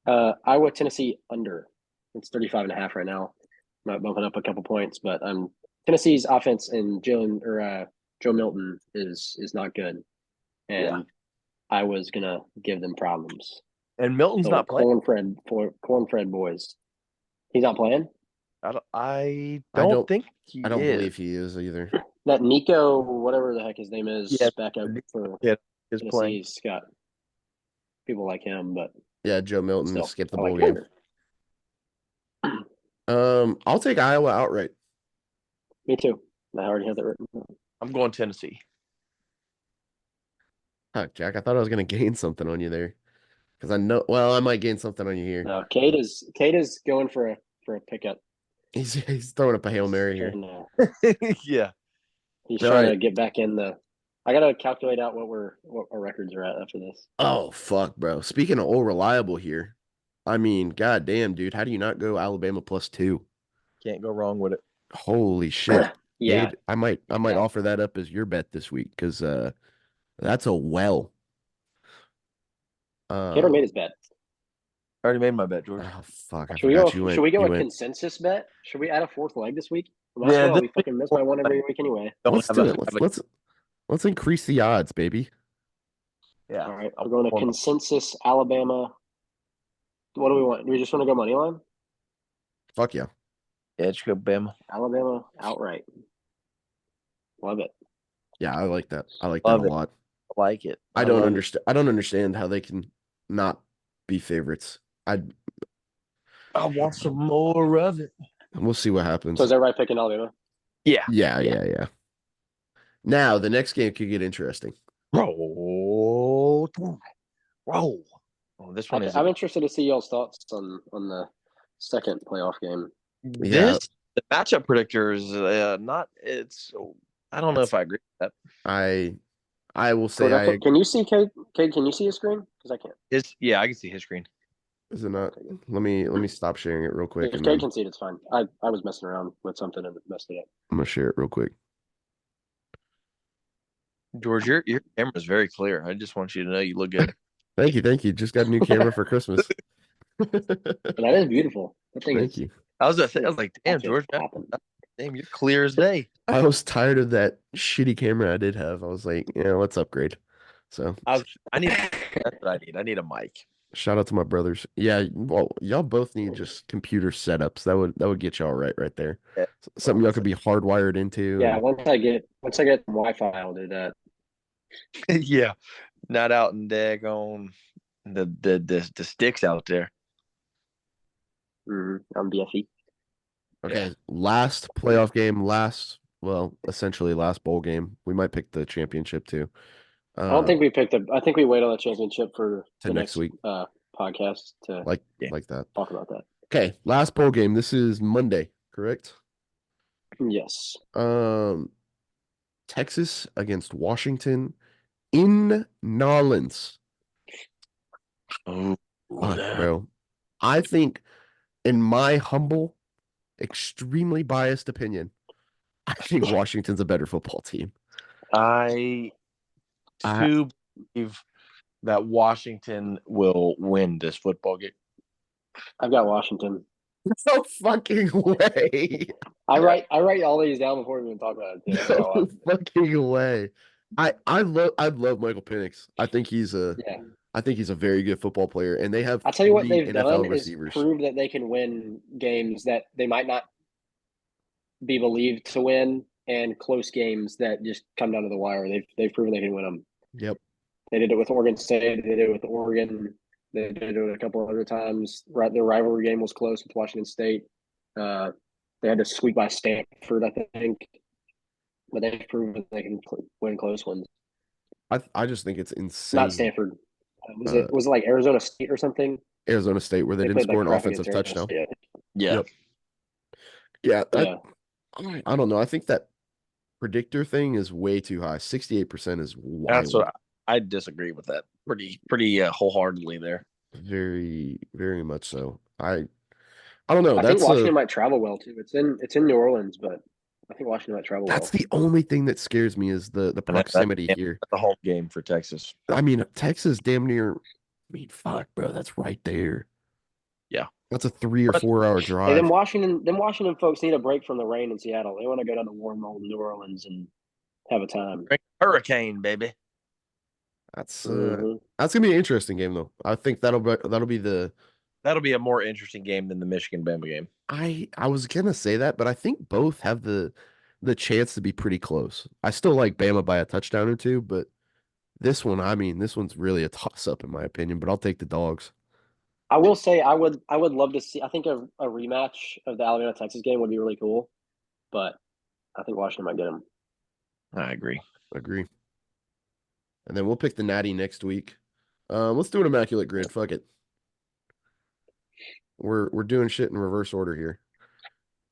Iowa Tennessee under. It's 35.5 right now. Might bump it up a couple points, but I'm Tennessee's offense and Joe Milton is not good, and Yeah. I was gonna give them problems. And Milton's Little not playing. cornfred boys. He's not playing. I I don't don't think he I don't is. believe he is either. That Nico, whatever the heck his name is, Yeah, back up for yeah, is playing. Tennessee's got people like him, but Yeah, Joe Milton still, skipped the I bowl like game. him. I'll take Iowa outright. Me too. I already have that written. I'm going Tennessee. Fuck, Jack. I thought I was gonna gain something on you there. Because I know I might gain something on you here. No, Cade is going for a pickup. He's throwing up a Hail Mary here. Yeah. He's All trying to right. get back in the. I gotta calculate out what our records are at after this. Oh fuck, bro. Speaking of old reliable here, I mean, goddamn, dude, how do you not go Alabama +2? Can't go wrong with it. Holy shit. Yeah, Cade, I might yeah. offer that up as your bet this week because that's a well. Cater made his bet. I already made my bet, George. Oh fuck, I Should we forgot go? you went. Should we go You a went. consensus bet? Should we add a fourth leg this week? Might as well. We fucking miss by one every week anyway. Let's do it. Let's increase the odds, baby. Yeah. All right. We're going to consensus Alabama. What do we want? Do we just want to go money line? Fuck yeah. Yeah, just go Bama. Alabama outright. Love it. Yeah, I like that. I like Love that a it. lot. I like it. I don't understand. I don't understand how they can not be favorites. I want some more of it. We'll see what happens. So is everybody picking Alabama? Yeah. Yeah. Now the next game could get interesting. Roll. Oh, this one is. I'm interested to see y'all's thoughts on the second playoff game. Yeah. The matchup predictor is not. It's. I don't know if I agree with that. I will say Can you see Cade? Cade, can you see his screen? Because I can't. Yeah, I can see his screen. Is it not? Let me stop sharing it real quick. If Cade can see it, it's fine. I was messing around with something and messed it up. I'm gonna share it real quick. George, your camera is very clear. I just want you to know you look good. Thank you. Just got a new camera for Christmas. That is beautiful. That thing Thank you. I was like, damn, George, damn, you're clear as day. I was tired of that shitty camera I did have. I was like, yeah, let's upgrade. So that's what I need. I need a mic. Shout out to my brothers. Yeah, well, y'all both need just computer setups. That would get y'all right there. Yeah. Something y'all could be hardwired into. Yeah, once I get Wi-Fi, I'll do that. Yeah, not out in daggone the sticks out there. On BFE. Okay, Yeah. Last playoff game, essentially last bowl game. We might pick the championship too. I don't think we picked I think we wait on the championship for the next week podcast to like that. Talk about that. Okay, last bowl game. This is Monday, correct? Yes. Texas against Washington in Nolens. Oh, bro. I think, in my humble, extremely biased opinion, I think Washington's a better football team. I believe that Washington will win this football game. I've got Washington. No fucking way. I write all these down before we even talk about it. Too. No fucking way. I love Michael Penix. I think he's a very good football player, and they have. I'll tell you what they've NFL done receivers. is prove that they can win games that they might not be believed to win, and close games that just come down to the wire. They've proven they can win them. Yep. They did it with Oregon State. They did it with Oregon. They did it a couple other times. Right, their rivalry game was close with Washington State. They had to squeak by Stanford, I think, but they've proven they can win close ones. I just think it's insane. Not Stanford. Was it like Arizona State or something? Arizona State, where they didn't score an offensive touchdown. Yeah. Yeah. I don't know. I think that predictor thing is way too high. 68% is wild. That's what I disagree with that pretty wholeheartedly there. Very, very much so. I don't know. I think Washington might travel well too. It's in New Orleans, but I think Washington might travel well. That's the only thing that scares me is the proximity here. The home game for Texas. I mean, Texas damn near. I mean, fuck, bro. That's right there. Yeah. That's a 3 or 4 hour Hey, drive. them Washington folks need a break from the rain in Seattle. They want to go down to warm old New Orleans and have a time. Hurricane, baby. That's Mm-hmm. that's gonna be an interesting game though. I think that'll be the That'll be a more interesting game than the Michigan Bama game. I was gonna say that, but I think both have the chance to be pretty close. I still like Bama by a touchdown or two, but this one, I mean, this one's really a toss up in my opinion. But I'll take the dogs. I will say I would love to see. I think a rematch of the Alabama Texas game would be really cool, but I think Washington might get them. I agree. Agree. And then we'll pick the Natty next week. Let's do an immaculate grid. Fuck it. We're doing shit in reverse order here.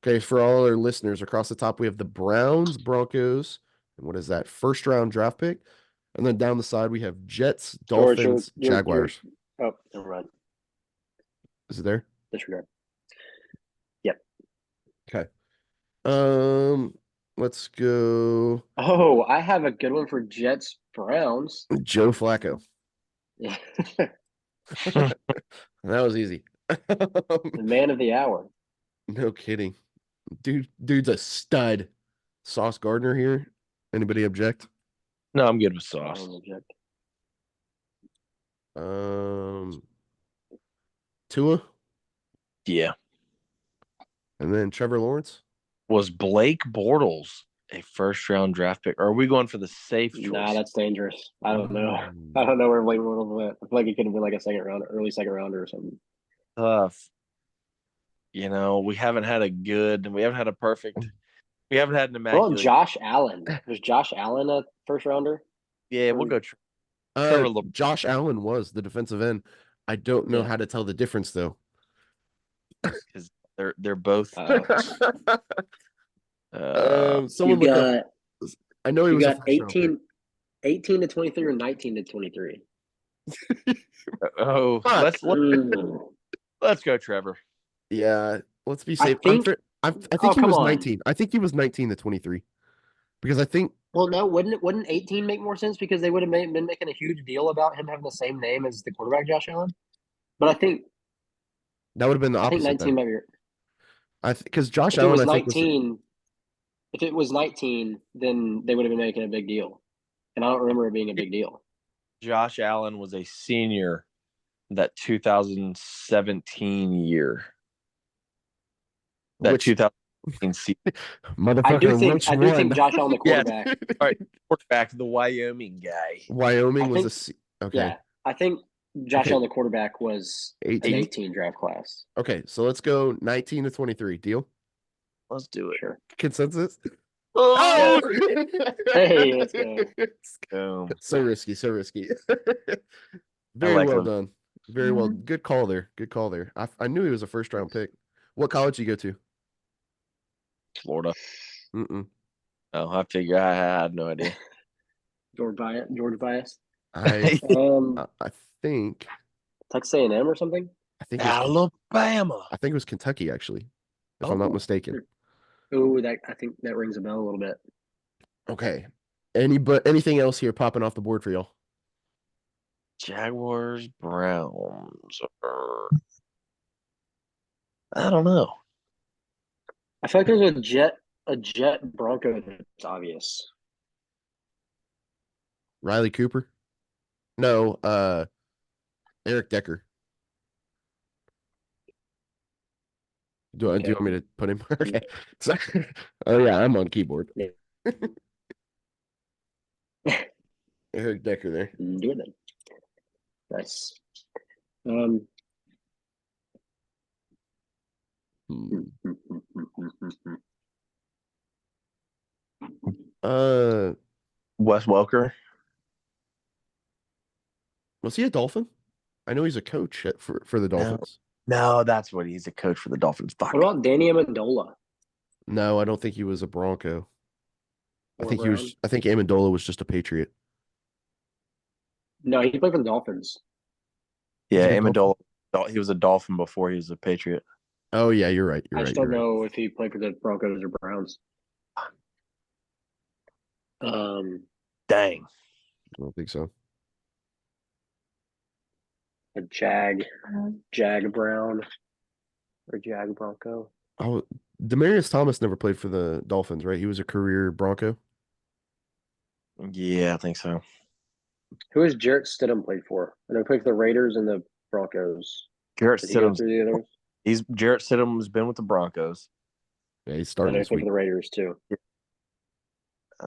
Okay, for all our listeners across the top, we have the Browns, Broncos, and what is that? First round draft pick. And then down the side we have Jets, George, Dolphins, Jaguars. oh, never mind. Is it there? Disregard. Yep. Okay. Let's go Oh, I have a good one for Jets Browns. Joe Flacco. Yeah. That was easy. The man of the hour. No kidding. Dude's a stud. Sauce Gardner here. Anybody object? No, I'm good with I Sauce. don't object. Tua, Yeah. and then Trevor Lawrence. Was Blake Bortles a first round draft pick? Or are we going for the safe choice? Nah, that's dangerous. I don't know. Mm. I don't know where Blake Bortles went. I feel like it could have been like a second round, early second rounder or something. Tough. You know, we haven't had a perfect. We haven't had an Well, immaculate. Josh Allen. Was Josh Allen a first rounder? Yeah, we'll go Trevor Lawrence. Josh Allen was the defensive end. I don't know how to tell the difference though. Because they're both. Someone look up. I know he was a got first round pick. 18 to 23 or 19 to 23. Oh, let's go, Trevor. Yeah, let's be safe. I think he was 19. I think he was 19 to 23. Because I think Well, no, wouldn't 18 make more sense because they would have been making a huge deal about him having the same name as the quarterback Josh Allen? But I think that would have been the I think opposite 19 then. might be Because Josh if it Allen, was I think 19, if it was 19, then they would have been making a big deal. And I don't remember it being a big deal. Josh Allen was a senior that 2017 year. That 2017 season. Motherfucker, I do think Josh Allen, the quarterback. Yeah. All right, quarterback, the Wyoming guy. Wyoming okay. Yeah, I think Josh Allen, the quarterback, was 18? an 18 draft class. Okay, so let's go 19 to 23. Deal? Let's do it. Sure. Consensus? Oh! Hey, let's go. So risky, so risky. Very well done. Very well. Good call there. Good call there. I knew he was a first round pick. What college did you go to? Florida. Mm-mm. Oh, I figure I had no idea. George bias. I think Texas A&M or something. I think Alabama. I think it was Kentucky actually, if I'm not mistaken. Oh, I think that rings a bell a little bit. Okay. Anything else here popping off the board for y'all? Jaguars, Browns. I don't know. I feel like there's a Jet Bronco that's obvious. Riley Cooper? No, Eric Decker. Do you want me to put him? Okay. So, oh yeah, I'm on keyboard. Yeah. Eric Decker there. Do it then. Nice. Wes Welker. Was he a Dolphin? I know he's a coach for the Dolphins. No, that's what he's a coach for the Dolphins. Fuck. What about Danny Amendola? No, I don't think he was a Bronco. I think Amendola was just a Patriot. No, he played for the Dolphins. Yeah, Amendola. He was a Dolphin before he was a Patriot. Oh yeah, you're right. I just don't know if he played for the Broncos or Browns. Dang. I don't think so. A Jag Brown. or Jag Bronco. Oh, Demaryius Thomas never played for the Dolphins, right? He was a career Bronco. Yeah, I think so. Who has Jarrett Stidham played for? I know he played for the Raiders and the Broncos. Jarrett Did he go Stidham's through the others? Jarrett Stidham's been with the Broncos. Yeah, he's I starting know he this played for week. the Raiders too. I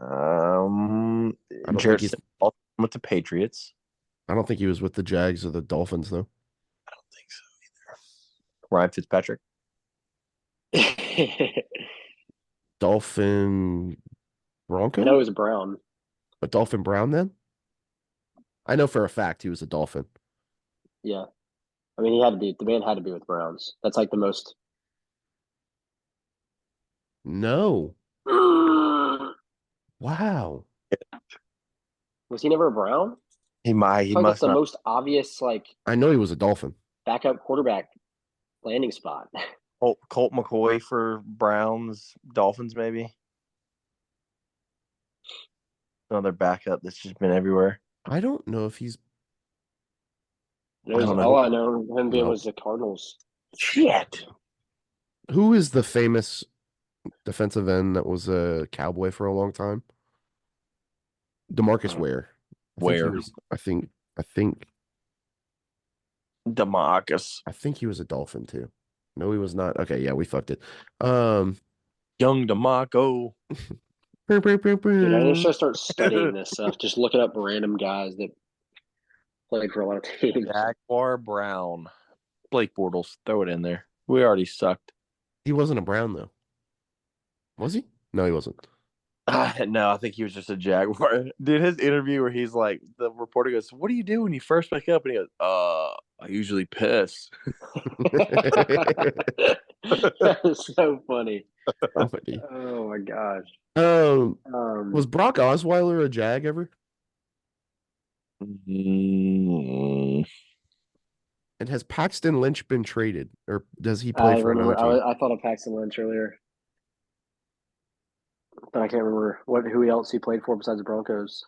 don't think Jarrett he's. Stidham also with the Patriots. I don't think he was with the Jags or the Dolphins though. I don't think so either. Ryan Fitzpatrick. I Dolphin Bronco? know he was a Brown. A Dolphin Brown then? I know for a fact he was a Dolphin. Yeah. I mean, he had to be. The man had to be with Browns. That's like the most. No. Was Wow. he never a Brown? He I feel like that's must the not. most obvious like I know he was a Dolphin. backup quarterback landing spot. Colt McCoy for Browns, Dolphins, maybe. Another backup that's just been everywhere. I don't know if he's. That was don't know. all I know. Him being No. was the Cardinals. Shit. Who is the famous defensive end that was a Cowboy for a long time? DeMarcus Ware. Where? I think DeMarcus. he was a Dolphin too. No, he was not. Okay, yeah, we fucked it. Young DeMarco. Dude, I just should start studying this stuff. Just looking up random guys that played for a lot of teams. Jaguar Brown. Blake Bortles. Throw it in there. We already sucked. He wasn't a Brown though. Was he? No, he wasn't. No, I think he was just a Jaguar. Dude, his interview where he's like, the reporter goes, "What do you do when you first wake up?" And he goes, I usually piss. That is so funny. Funny. Oh my gosh. Was Brock Osweiler a Jag ever? Mm, And has Paxton Lynch been traded, or does he play for another team? I thought of Paxton Lynch earlier, but I can't remember who else he played for besides the Broncos.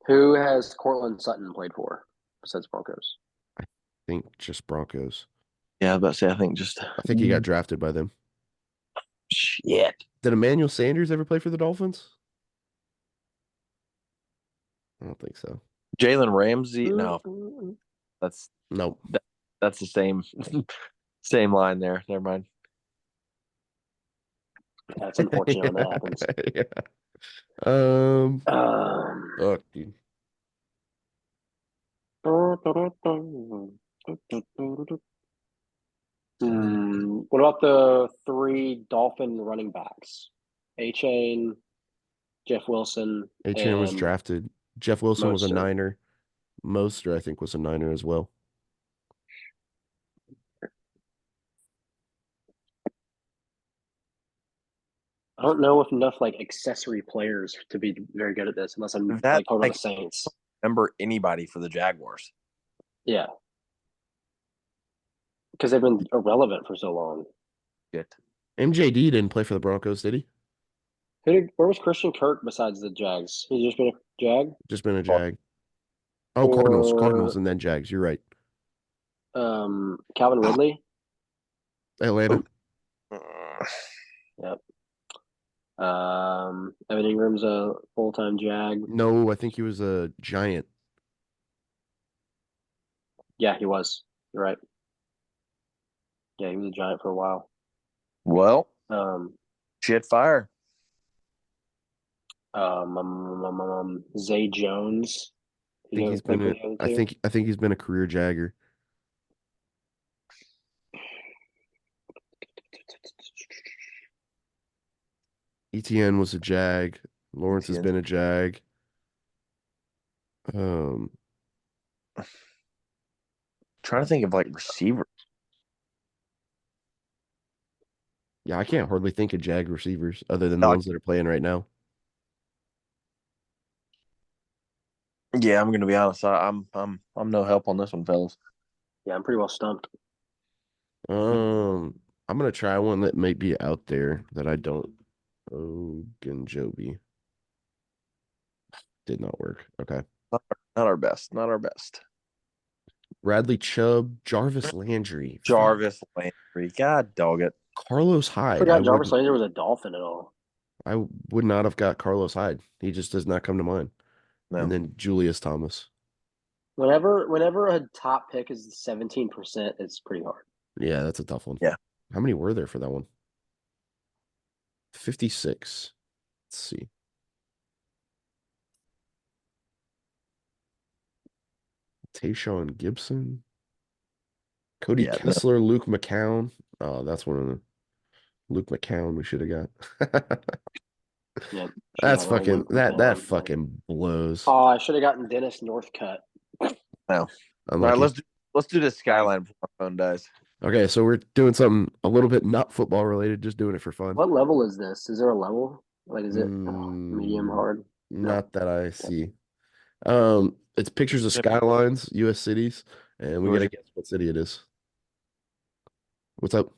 Who has Cortland Sutton played for besides Broncos? I think just Broncos. yeah, I was about to say, I think just. I think he got drafted by them. Shit. Did Emmanuel Sanders ever play for the Dolphins? I don't think so. Jalen Ramsey. No, that's No. that's the same same line there. Never mind. That's unfortunate when that happens. Yeah. Fuck, dude. What about the three Dolphin running backs? A-Chain, Jeff Wilson, A-Chain was and drafted. Jeff Wilson was a Mostert. Niner. Mostert, I think, was a Niner as well. I don't know if enough like accessory players to be very good at this, unless I'm like on the Saints. Remember anybody for the Jaguars? Yeah, because they've been irrelevant for so long. Shit. MJD didn't play for the Broncos, did he? Where was Christian Kirk besides the Jags? He's just been a Jag. Just been a Jag. Oh, Cardinals, and then Jags. You're right. Calvin Ridley. Atlanta. Yep. Evan Ingram's a full-time Jag. No, I think he was a Giant. Yeah, he was. You're right. Yeah, he was a Giant for a while. Well, shit fire. Zay Jones. I think he's been a career Jagger. ETN was a Jag. Lawrence has been a Jag. Trying to think of like receiver. Yeah, I can't hardly think of Jag receivers other than the ones that are playing right now. Yeah, I'm gonna be honest. I'm no help on this one, fellas. Yeah, I'm pretty well stumped. I'm gonna try one that might be out there that I don't. Ogunjobi. Did not work. Okay. Not our best. Not our best. Bradley Chubb, Jarvis Landry. Jarvis Landry. God dog it. Carlos Hyde. Forgot Jarvis Landry was a Dolphin at all. I would not have got Carlos Hyde. He just does not come to mind. No. And then Julius Thomas. Whenever a top pick is 17%, it's pretty hard. Yeah, that's a tough one. Yeah. How many were there for that one? 56. Let's see. Tayshaun Gibson. Cody Kessler, Luke McCown. Oh, that's one of the Luke McCown we should have got. Yep. That's fucking that fucking blows. Oh, I should have gotten Dennis Northcutt. No. All right, let's do this Skyline before my phone dies. Okay, so we're doing something a little bit not football related, just doing it for fun. What level is this? Is there a level? Like, is it medium hard? Not that I see. It's pictures of skylines, U.S. cities, and we gotta guess what city it is. What's up?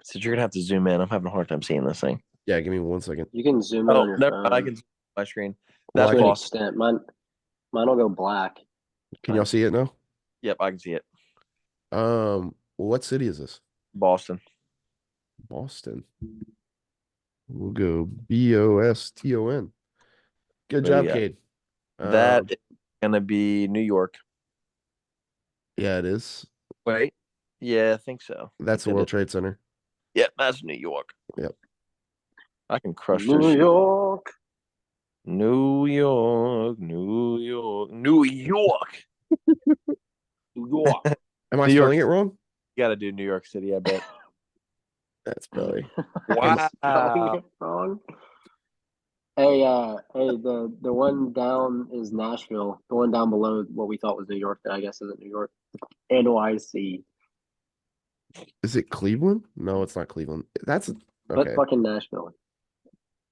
So you're gonna have to zoom in. I'm having a hard time seeing this thing. Yeah, give me 1 second. You can zoom in on your phone. I can zoom on my screen. That's to an extent. Mine will go black. Can y'all see it now? Yep, I can see it. What city is this? Boston. Boston. We'll go Boston. Good job, Cade. That is gonna be New York. Yeah, it is. Wait. Yeah, I think so. That's the World Trade Center. Yep, that's New York. Yep. I can crush New this. York. New York. New York. New York. New York. Am I spelling it wrong? You got to do New York City, I bet. That's probably. Wow. Spelling it wrong. Hey, the one down is Nashville. The one down below what we thought was New York, that I guess isn't New York. NYC. Is it Cleveland? No, it's not Cleveland. That's okay. But fucking Nashville.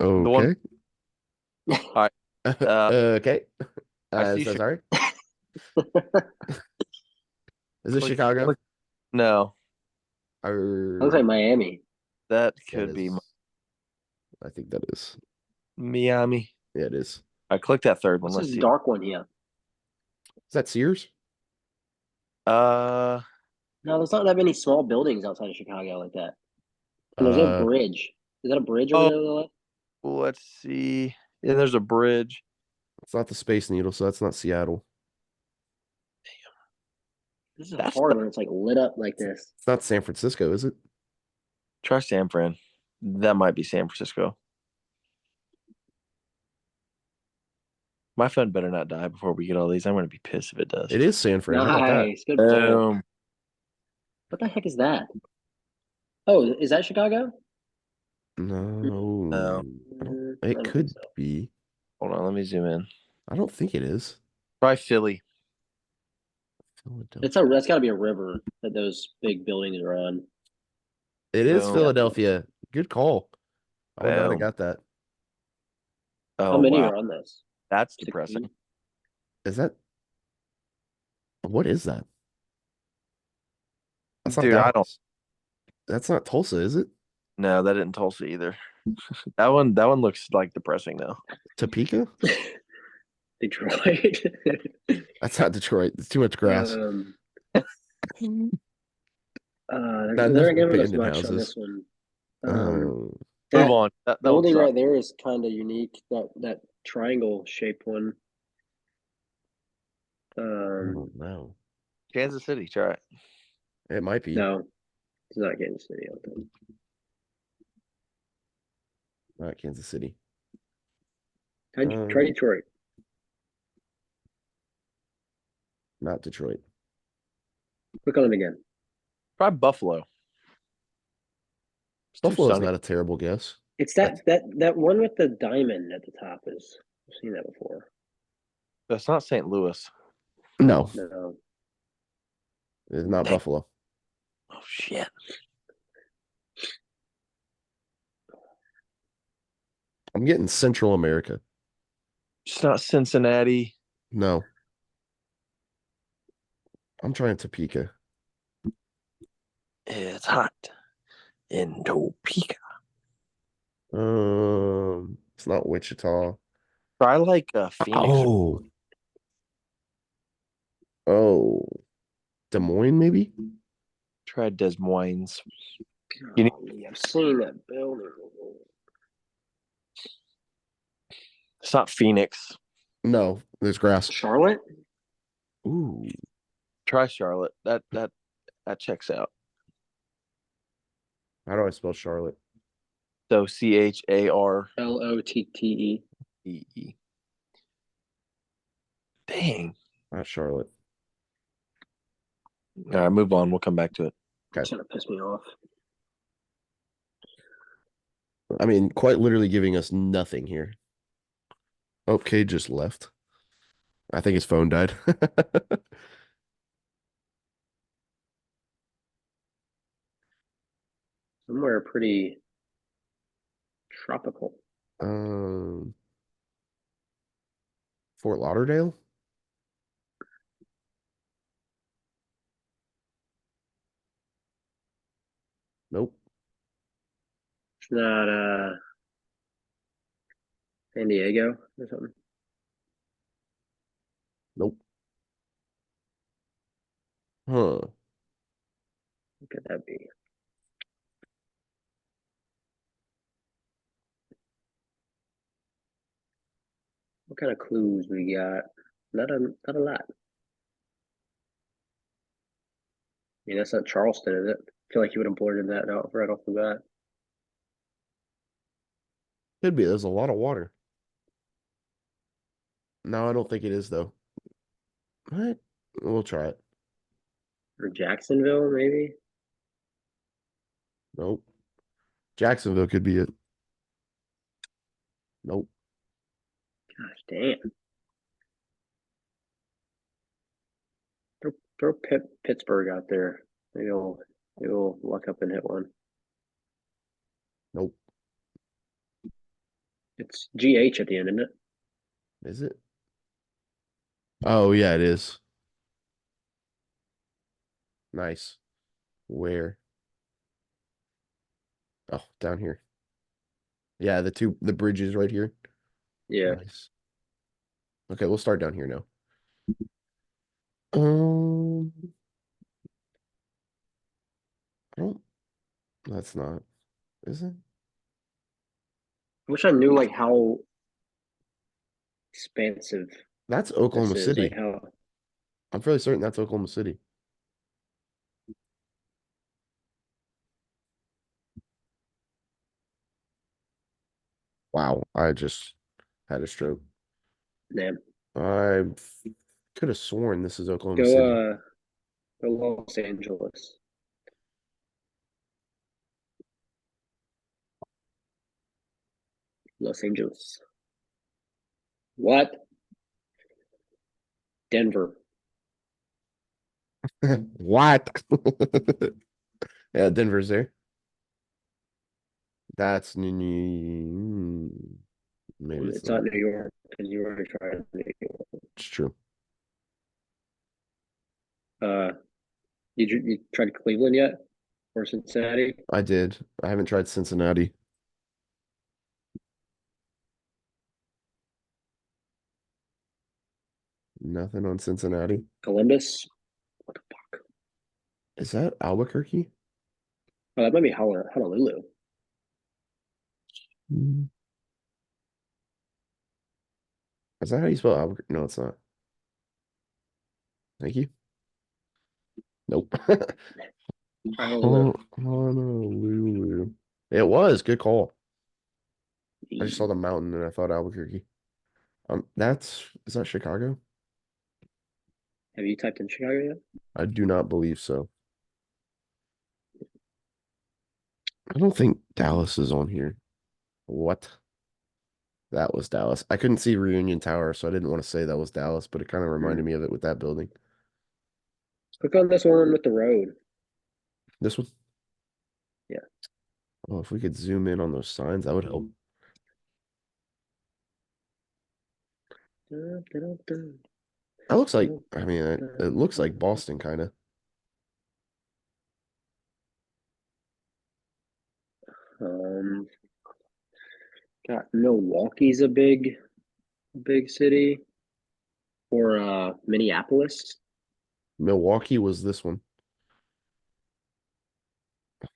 Okay. All right. Okay. I see sorry. Is it Chicago? No. Looks like Miami. That could be. I think that is Miami. Yeah, it is. I clicked that third one. What's this dark one here? Is that Sears? No, there's not that many small buildings outside of Chicago like that. And there's no bridge. Is that a bridge over there to the left? Let's see. Yeah, there's a bridge. It's not the Space Needle, so that's not Seattle. This is hard when it's like lit up like this. It's not San Francisco, is it? Try San Fran. That might be San Francisco. My phone better not die before we get all these. I'm going to be pissed if it does. It is San Fran. Nice. Good ball. What the heck is that? Oh, is that Chicago? No. It could be. Hold on. Let me zoom in. I don't think it is. Try Philly. That's got to be a river that those big buildings are on. It is Philadelphia. Good call. I would not have got that. How many are on this? That's depressing. Is that? What is that? That's Dude, I don't. That's not Tulsa, is it? No, that isn't Tulsa either. That one looks like depressing though. Topeka? Detroit. That's not Detroit. It's too much grass. They're giving us much on this one. Move on. That building right there is kind of unique. That triangle shaped one. No. Kansas City. Try it. It might be. No, it's not Kansas City. Not Kansas City. Try Detroit. Not Detroit. Click on it again. Try Buffalo. Buffalo's not a terrible guess. It's that one with the diamond at the top is. I've seen that before. That's not St. Louis. No. It's not Buffalo. Oh shit. I'm getting Central America. It's not Cincinnati. No. I'm trying Topeka. It's hot in Topeka. It's not Wichita. Try like Phoenix. Oh. Des Moines, maybe? Try Des Moines. You need, Golly, I've seen that building. it's not Phoenix. No, there's grass. Charlotte? Ooh. Try Charlotte. That checks out. How do I spell Charlotte? So CHAREE. Lotte. Dang. Not Charlotte. All right, move on. We'll come back to it. It's gonna piss me off. I mean, quite literally giving us nothing here. Okay, just left. I think his phone died. Somewhere pretty tropical. um, Fort Lauderdale? Nope. It's not San Diego or something. Nope. Huh. What could that be? What kind of clues we got? Not a lot. I mean, that's not Charleston, is it? I feel like you would have blurted that out right off the bat. Could be. There's a lot of water. No, I don't think it is, though. What? We'll try it. Or Jacksonville, maybe? Nope. Jacksonville could be it. Nope. Gosh damn. Throw Pittsburgh out there. Maybe we'll luck up and hit one. Nope. It's GH at the end, isn't it? Is it? Oh, yeah, it is. Nice. Where? Oh, down here. Yeah, the bridges right here. Yeah. Nice. Okay, we'll start down here now. Um, I don't. That's not. Is it? I wish I knew like how expansive That's this Oklahoma is. Like City. how I'm fairly certain that's Oklahoma City. Wow, I just had a stroke. damn. I could have sworn this is Oklahoma Go City. go Los Angeles. Los Angeles. What? Denver. What? Yeah, Denver's there. That's maybe it's It's not. not New York because you already tried New York. It's true. Uh, you tried Cleveland yet or Cincinnati? I did. I haven't tried Cincinnati. Nothing on Cincinnati. Columbus? What the fuck? Is that Albuquerque? Oh, that might be Honolulu. Mm. Is that how you spell Albuquerque? No, it's not. Thank you. Nope. Honolulu. Honolulu. It was. Good call. I just saw the Have mountain and I thought Albuquerque. Is that Chicago? you typed in Chicago yet? I do not believe so. I don't think Dallas is on here. What? That was Dallas. I couldn't see Reunion Tower, so I didn't want to say that was Dallas, but it kind of reminded me of it with that building. Click on this one with the road. This one? Yeah. Oh, if we could zoom in on those signs, that would help. That looks like, I mean, it looks like Boston, kind of. Um, got Milwaukee's a big city, or Minneapolis. Milwaukee was this one.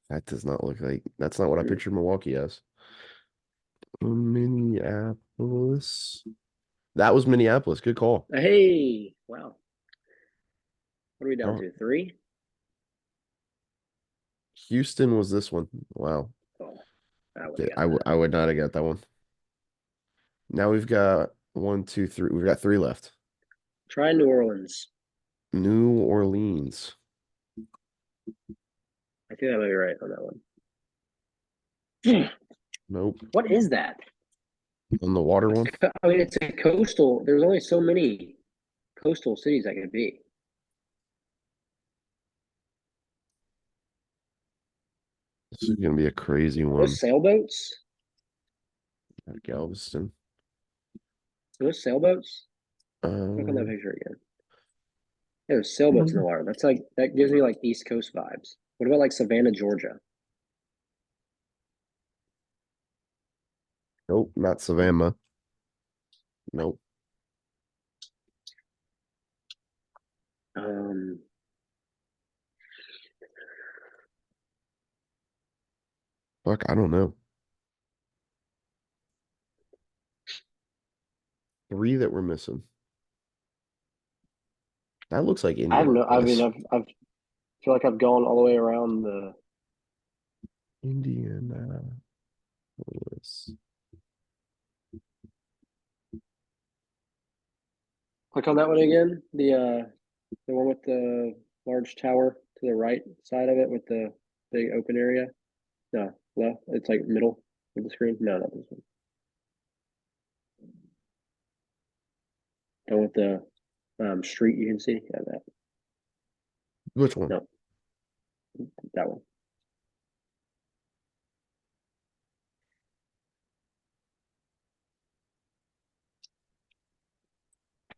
That does not look like, that's not what I pictured Milwaukee as. Minneapolis. That was Minneapolis. Good call. Hey, wow. What are we down Oh, to? 3? Houston was this one. Wow. Oh, I would have got I would not have got that one. Now we've got one, two, three. We've got three left. that. Try New Orleans. New Orleans. I think I might be right on that one. Nope. What is that? On the water one. I mean, it's a coastal. There's only so many coastal cities that could be. This is gonna be a crazy one. Those sailboats? Galveston. Those sailboats? Look on that Um, picture again. Yeah, there's sailboats in the water. That's like that gives me like East Coast vibes. What about like Savannah, Georgia? nope, not Savannah. Nope. Um, Fuck, I don't know. Three that we're missing. That looks like I have no. I mean, Indianapolis. I've feel like I've gone all the way around the. Indianapolis. Click on that one again. The one with the large tower to the right side of it with the big open area. No, left. It's like middle of the screen. No, not this one. The one with the street you can see. Yeah, that. Which one? No, that one.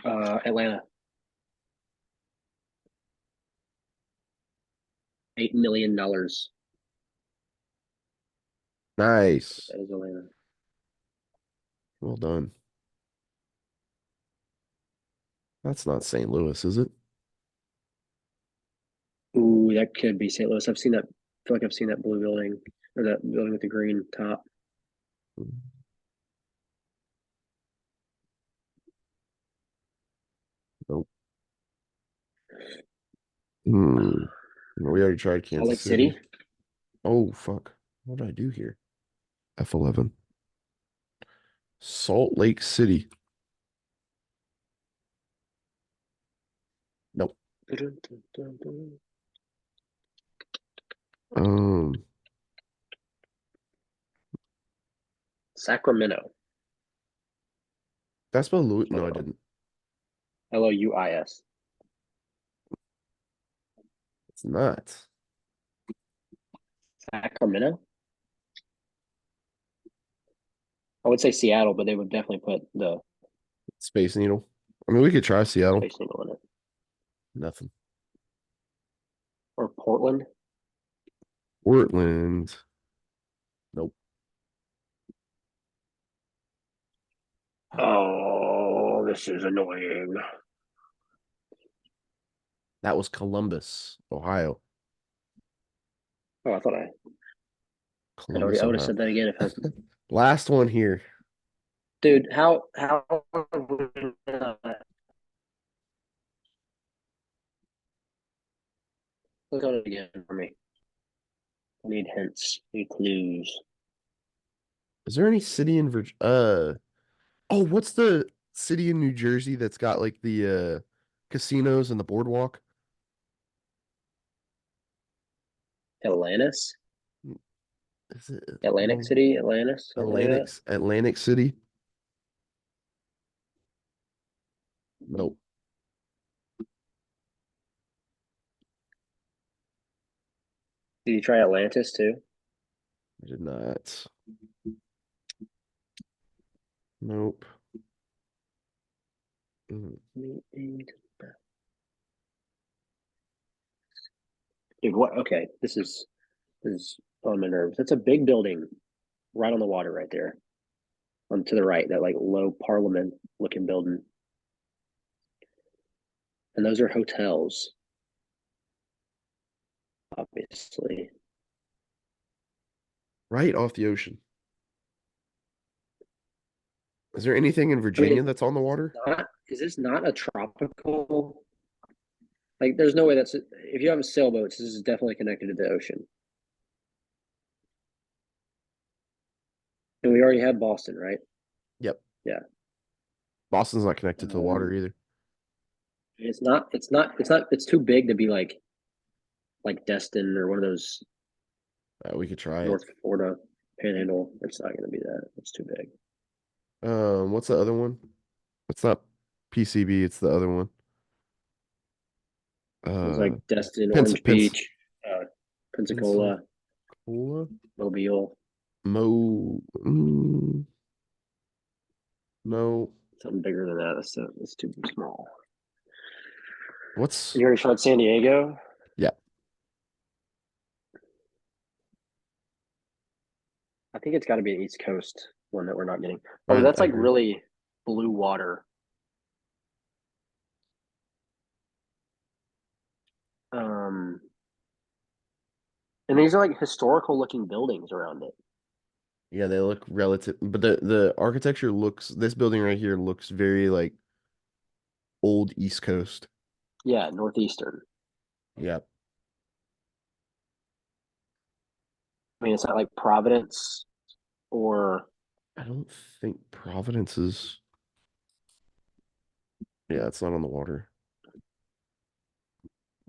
Atlanta. $8 million. Nice. That is Atlanta. Well done. That's not St. Louis, is it? Ooh, that could be St. Louis. I've seen that. I feel like I've seen that blue building or that building with the green top. Nope. Hmm. We already tried Salt Kansas Lake City. City. Oh, fuck. What did I do here? F11. Salt Lake City. Nope. Um, Sacramento. that's spelled Louis. No, I Plural. didn't. Louis. It's not. Sacramento. I would say Seattle, but they would definitely put the Space Needle. I mean, we could try Seattle. Space Needle in it. Nothing. Or Portland. Portland. Nope. Oh, this is annoying. That was Columbus, Ohio. Oh, I thought I Columbus, would have Ohio. said that again if I Last one here. dude, how look on it again for me. I need hints, need clues. Is there any city in Virginia? Oh, what's the city in New Jersey that's got like the casinos and the boardwalk? Atlantis? Is it Atlantic no City, Atlantis, something like that. Atlantic City? Nope. Did you try Atlantis too? I did not. Nope. Dude, what? Okay, this is on my nerves. That's a big building right on the water right there. On to the right, that like low parliament looking building. And those are hotels. obviously. Right off the ocean. Is there anything in I mean, Virginia that's on the water? is this not a tropical? Like, there's no way that's if you have a sailboat, this is definitely connected to the ocean. And we already had Boston, right? Yep. Yeah. Boston's not connected to the water Um, either. it's not. It's not. It's not. It's too big to be like Destin or one of those We could try it. North Florida Panhandle. It's not going to be that. It's too big. What's the other one? It's not PCB, it's the other one. It's Uh, like Destin, Pens Orange Pens Beach, Pensacola, Pensacola? Mobile, Mo no. something bigger than that. That's too small. What's You already tried San Diego? yeah. I think it's got to be an East Coast one that we're not getting. Oh, I but that's like agree. really blue water. Um, and these are like historical looking buildings around it. Yeah, they look relative, but the architecture looks, this building right here looks very like old East Coast. Yeah, northeastern. Yeah. I mean, it's not like Providence or I don't think Providence is, yeah, it's not on the water.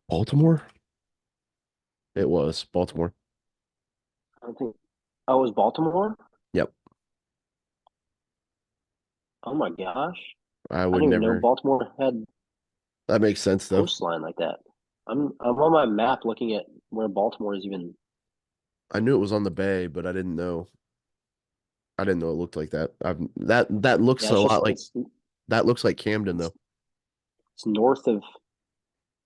Baltimore? It was Baltimore. I don't think. Oh, it was Baltimore? Yep. Oh my gosh. I I would didn't even know never. Baltimore had That makes sense though. coastline like that. I'm on my map looking at where Baltimore is even. I knew it was on the bay, but I didn't know. I didn't know it looked like that. That looks Yeah, a it's just lot like, that looks like Camden though. it's north of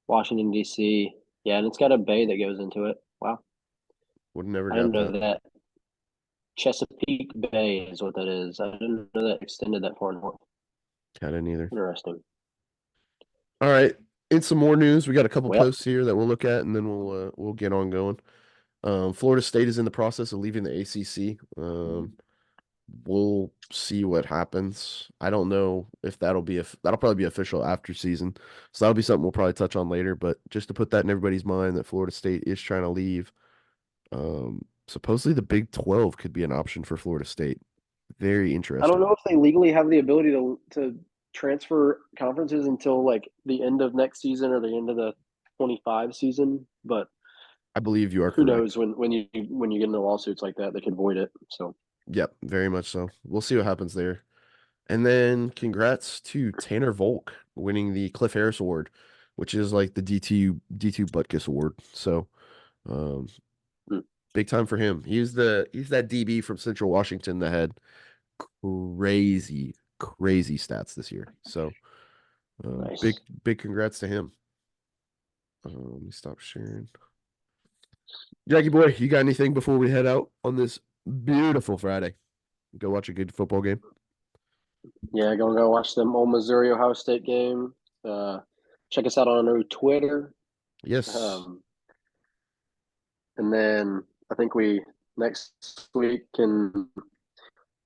Washington D.C. Yeah, and it's got a bay that goes into it. Wow, Would never I didn't got know that. that. Chesapeake Bay is what that is. I didn't know that extended that far north. I didn't either. Interesting. All right. In some more news, we got a couple Well, posts here that we'll look at, and then we'll get on going. Florida State is in the process of leaving the ACC. We'll see what happens. I don't know if that'll probably be official after season, so that'll be something we'll probably touch on later. But just to put that in everybody's mind that Florida State is trying to leave. Supposedly the Big 12 could be an option for Florida State. Very I don't interesting. know if they legally have the ability to transfer conferences until like the end of next season or the end of the 25 season, but I believe you are who correct. knows when you get into lawsuits like that, they could void it. So Yep, very much so. We'll see what happens there. And then congrats to Tanner Volk winning the Cliff Harris Award, which is like the D2 Butkus Award. So um mm, big time for him. He's that DB from Central Washington that had crazy stats this year. So nice. big congrats to him. Let me stop sharing. Jackie boy, you got anything before we head out on this beautiful Friday? Go watch a good football game. Yeah, go watch them old Missouri Ohio State game. Uh, check us out on our Twitter. Yes, Um, and then I think we next week can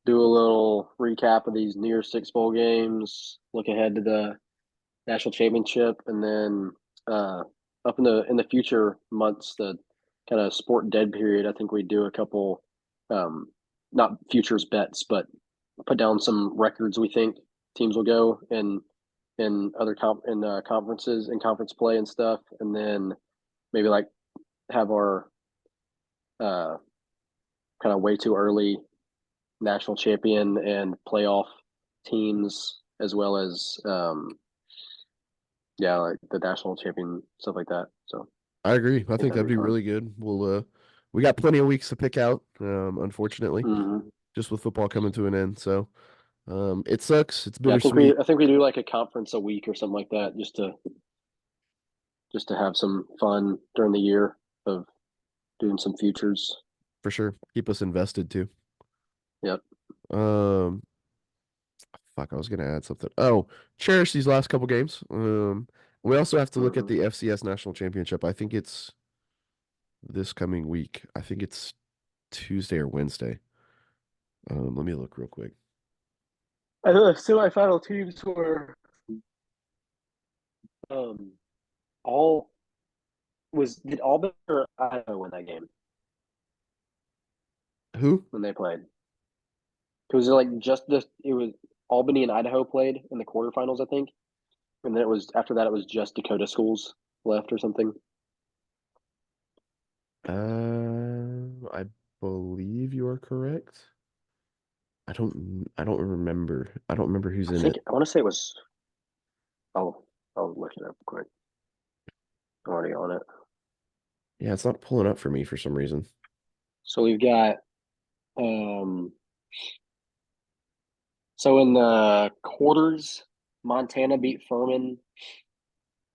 do a little recap of these New Year's Six bowl games, look ahead to the national championship, and then up in the future months, the kind of sport dead period. I think we do a couple, not futures bets, but put down some records we think teams will go in other conferences and conference play and stuff, and then maybe like have our uh, kind of way too early national champion and playoff teams as well as yeah, like the national champion stuff like that. So I agree. I I think think that'd that'd be be fun. really good. We got plenty of weeks to pick out, unfortunately, Mm-hmm. just with football coming to an end. So it sucks. It's Yeah, bittersweet I think we do like a conference a week or something like that, just to have some fun during the year of doing some futures. for sure. Keep us invested too. Yep. Um, fuck, I was gonna add something. Oh, cherish these last couple games. We also have to look at Mm-hmm. the FCS National Championship. I think it's this coming week. I think it's Tuesday or Wednesday. Let me look real quick. I know the semifinal teams were um all did Auburn or Idaho win that game Who? when they played? It was like it was Albany and Idaho played in the quarterfinals, I think. And then it was after that it was just Dakota schools left or something. I believe you are correct. I don't remember. I don't remember who's in it. I want to say it was I'll look it up quick. I'm already on it. Yeah, it's not pulling up for me for some reason. So we've got um so in the quarters, Montana beat Furman,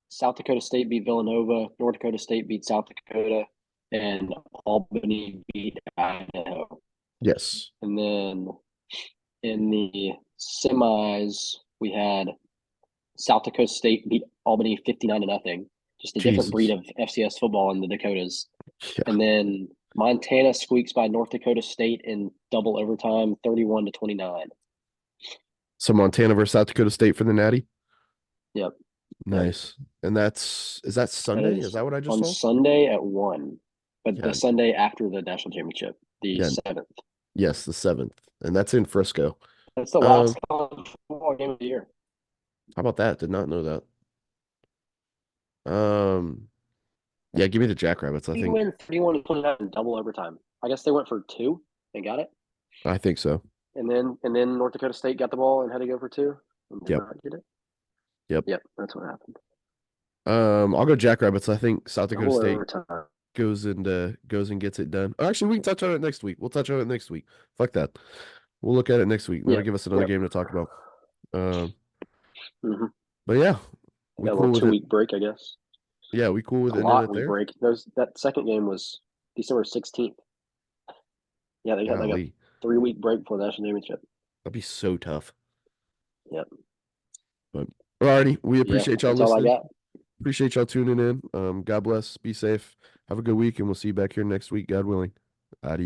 South Dakota State beat Villanova, North Dakota State beat South Dakota, and Albany beat Idaho. Yes. And then in the semis, we had South Dakota State beat Albany 59-0. Just a different breed Jesus. of FCS football in the Dakotas. Yeah. And then Montana squeaks by North Dakota State in double overtime, 31-29. So Montana versus South Dakota State for the Natty. Yep. Nice. And is that That Sunday? Is is that what I just on saw? Sunday at 1, but Yeah. the Sunday after the national championship, the Yeah. 7th. Yes, the 7th. And that's in Frisco. That's the Um, last college football game of the year. how about that? Did not know that. Yeah, give me the Jackrabbits, I We think. win 31-29 in double overtime. I guess they went for 2 and got it. I think so. And then North Dakota State got the ball and had to go for 2 and did Yep. not get it. Yep. Yep, that's what happened. I'll go Jackrabbits. I think South Dakota Double State overtime. goes and gets it done. Oh, actually, we can touch on it next week. We'll touch on it next week. Fuck that. We'll look at it next week. That'll Yep. give us another Yep. game to talk about. Mm-hmm. But yeah, we Got a cool little with it. 2-week break, I guess. Yeah, we cool with A it ending lot it week there. break. That second game was December 16th. Yeah, they got like a Golly, 3-week break before the national championship. that'd be so tough. Yep. But alrighty, we Yeah, appreciate y'all that's all I listening. got. Appreciate y'all tuning in. God bless. Be safe. Have a good week, and we'll see you back here next week, God willing.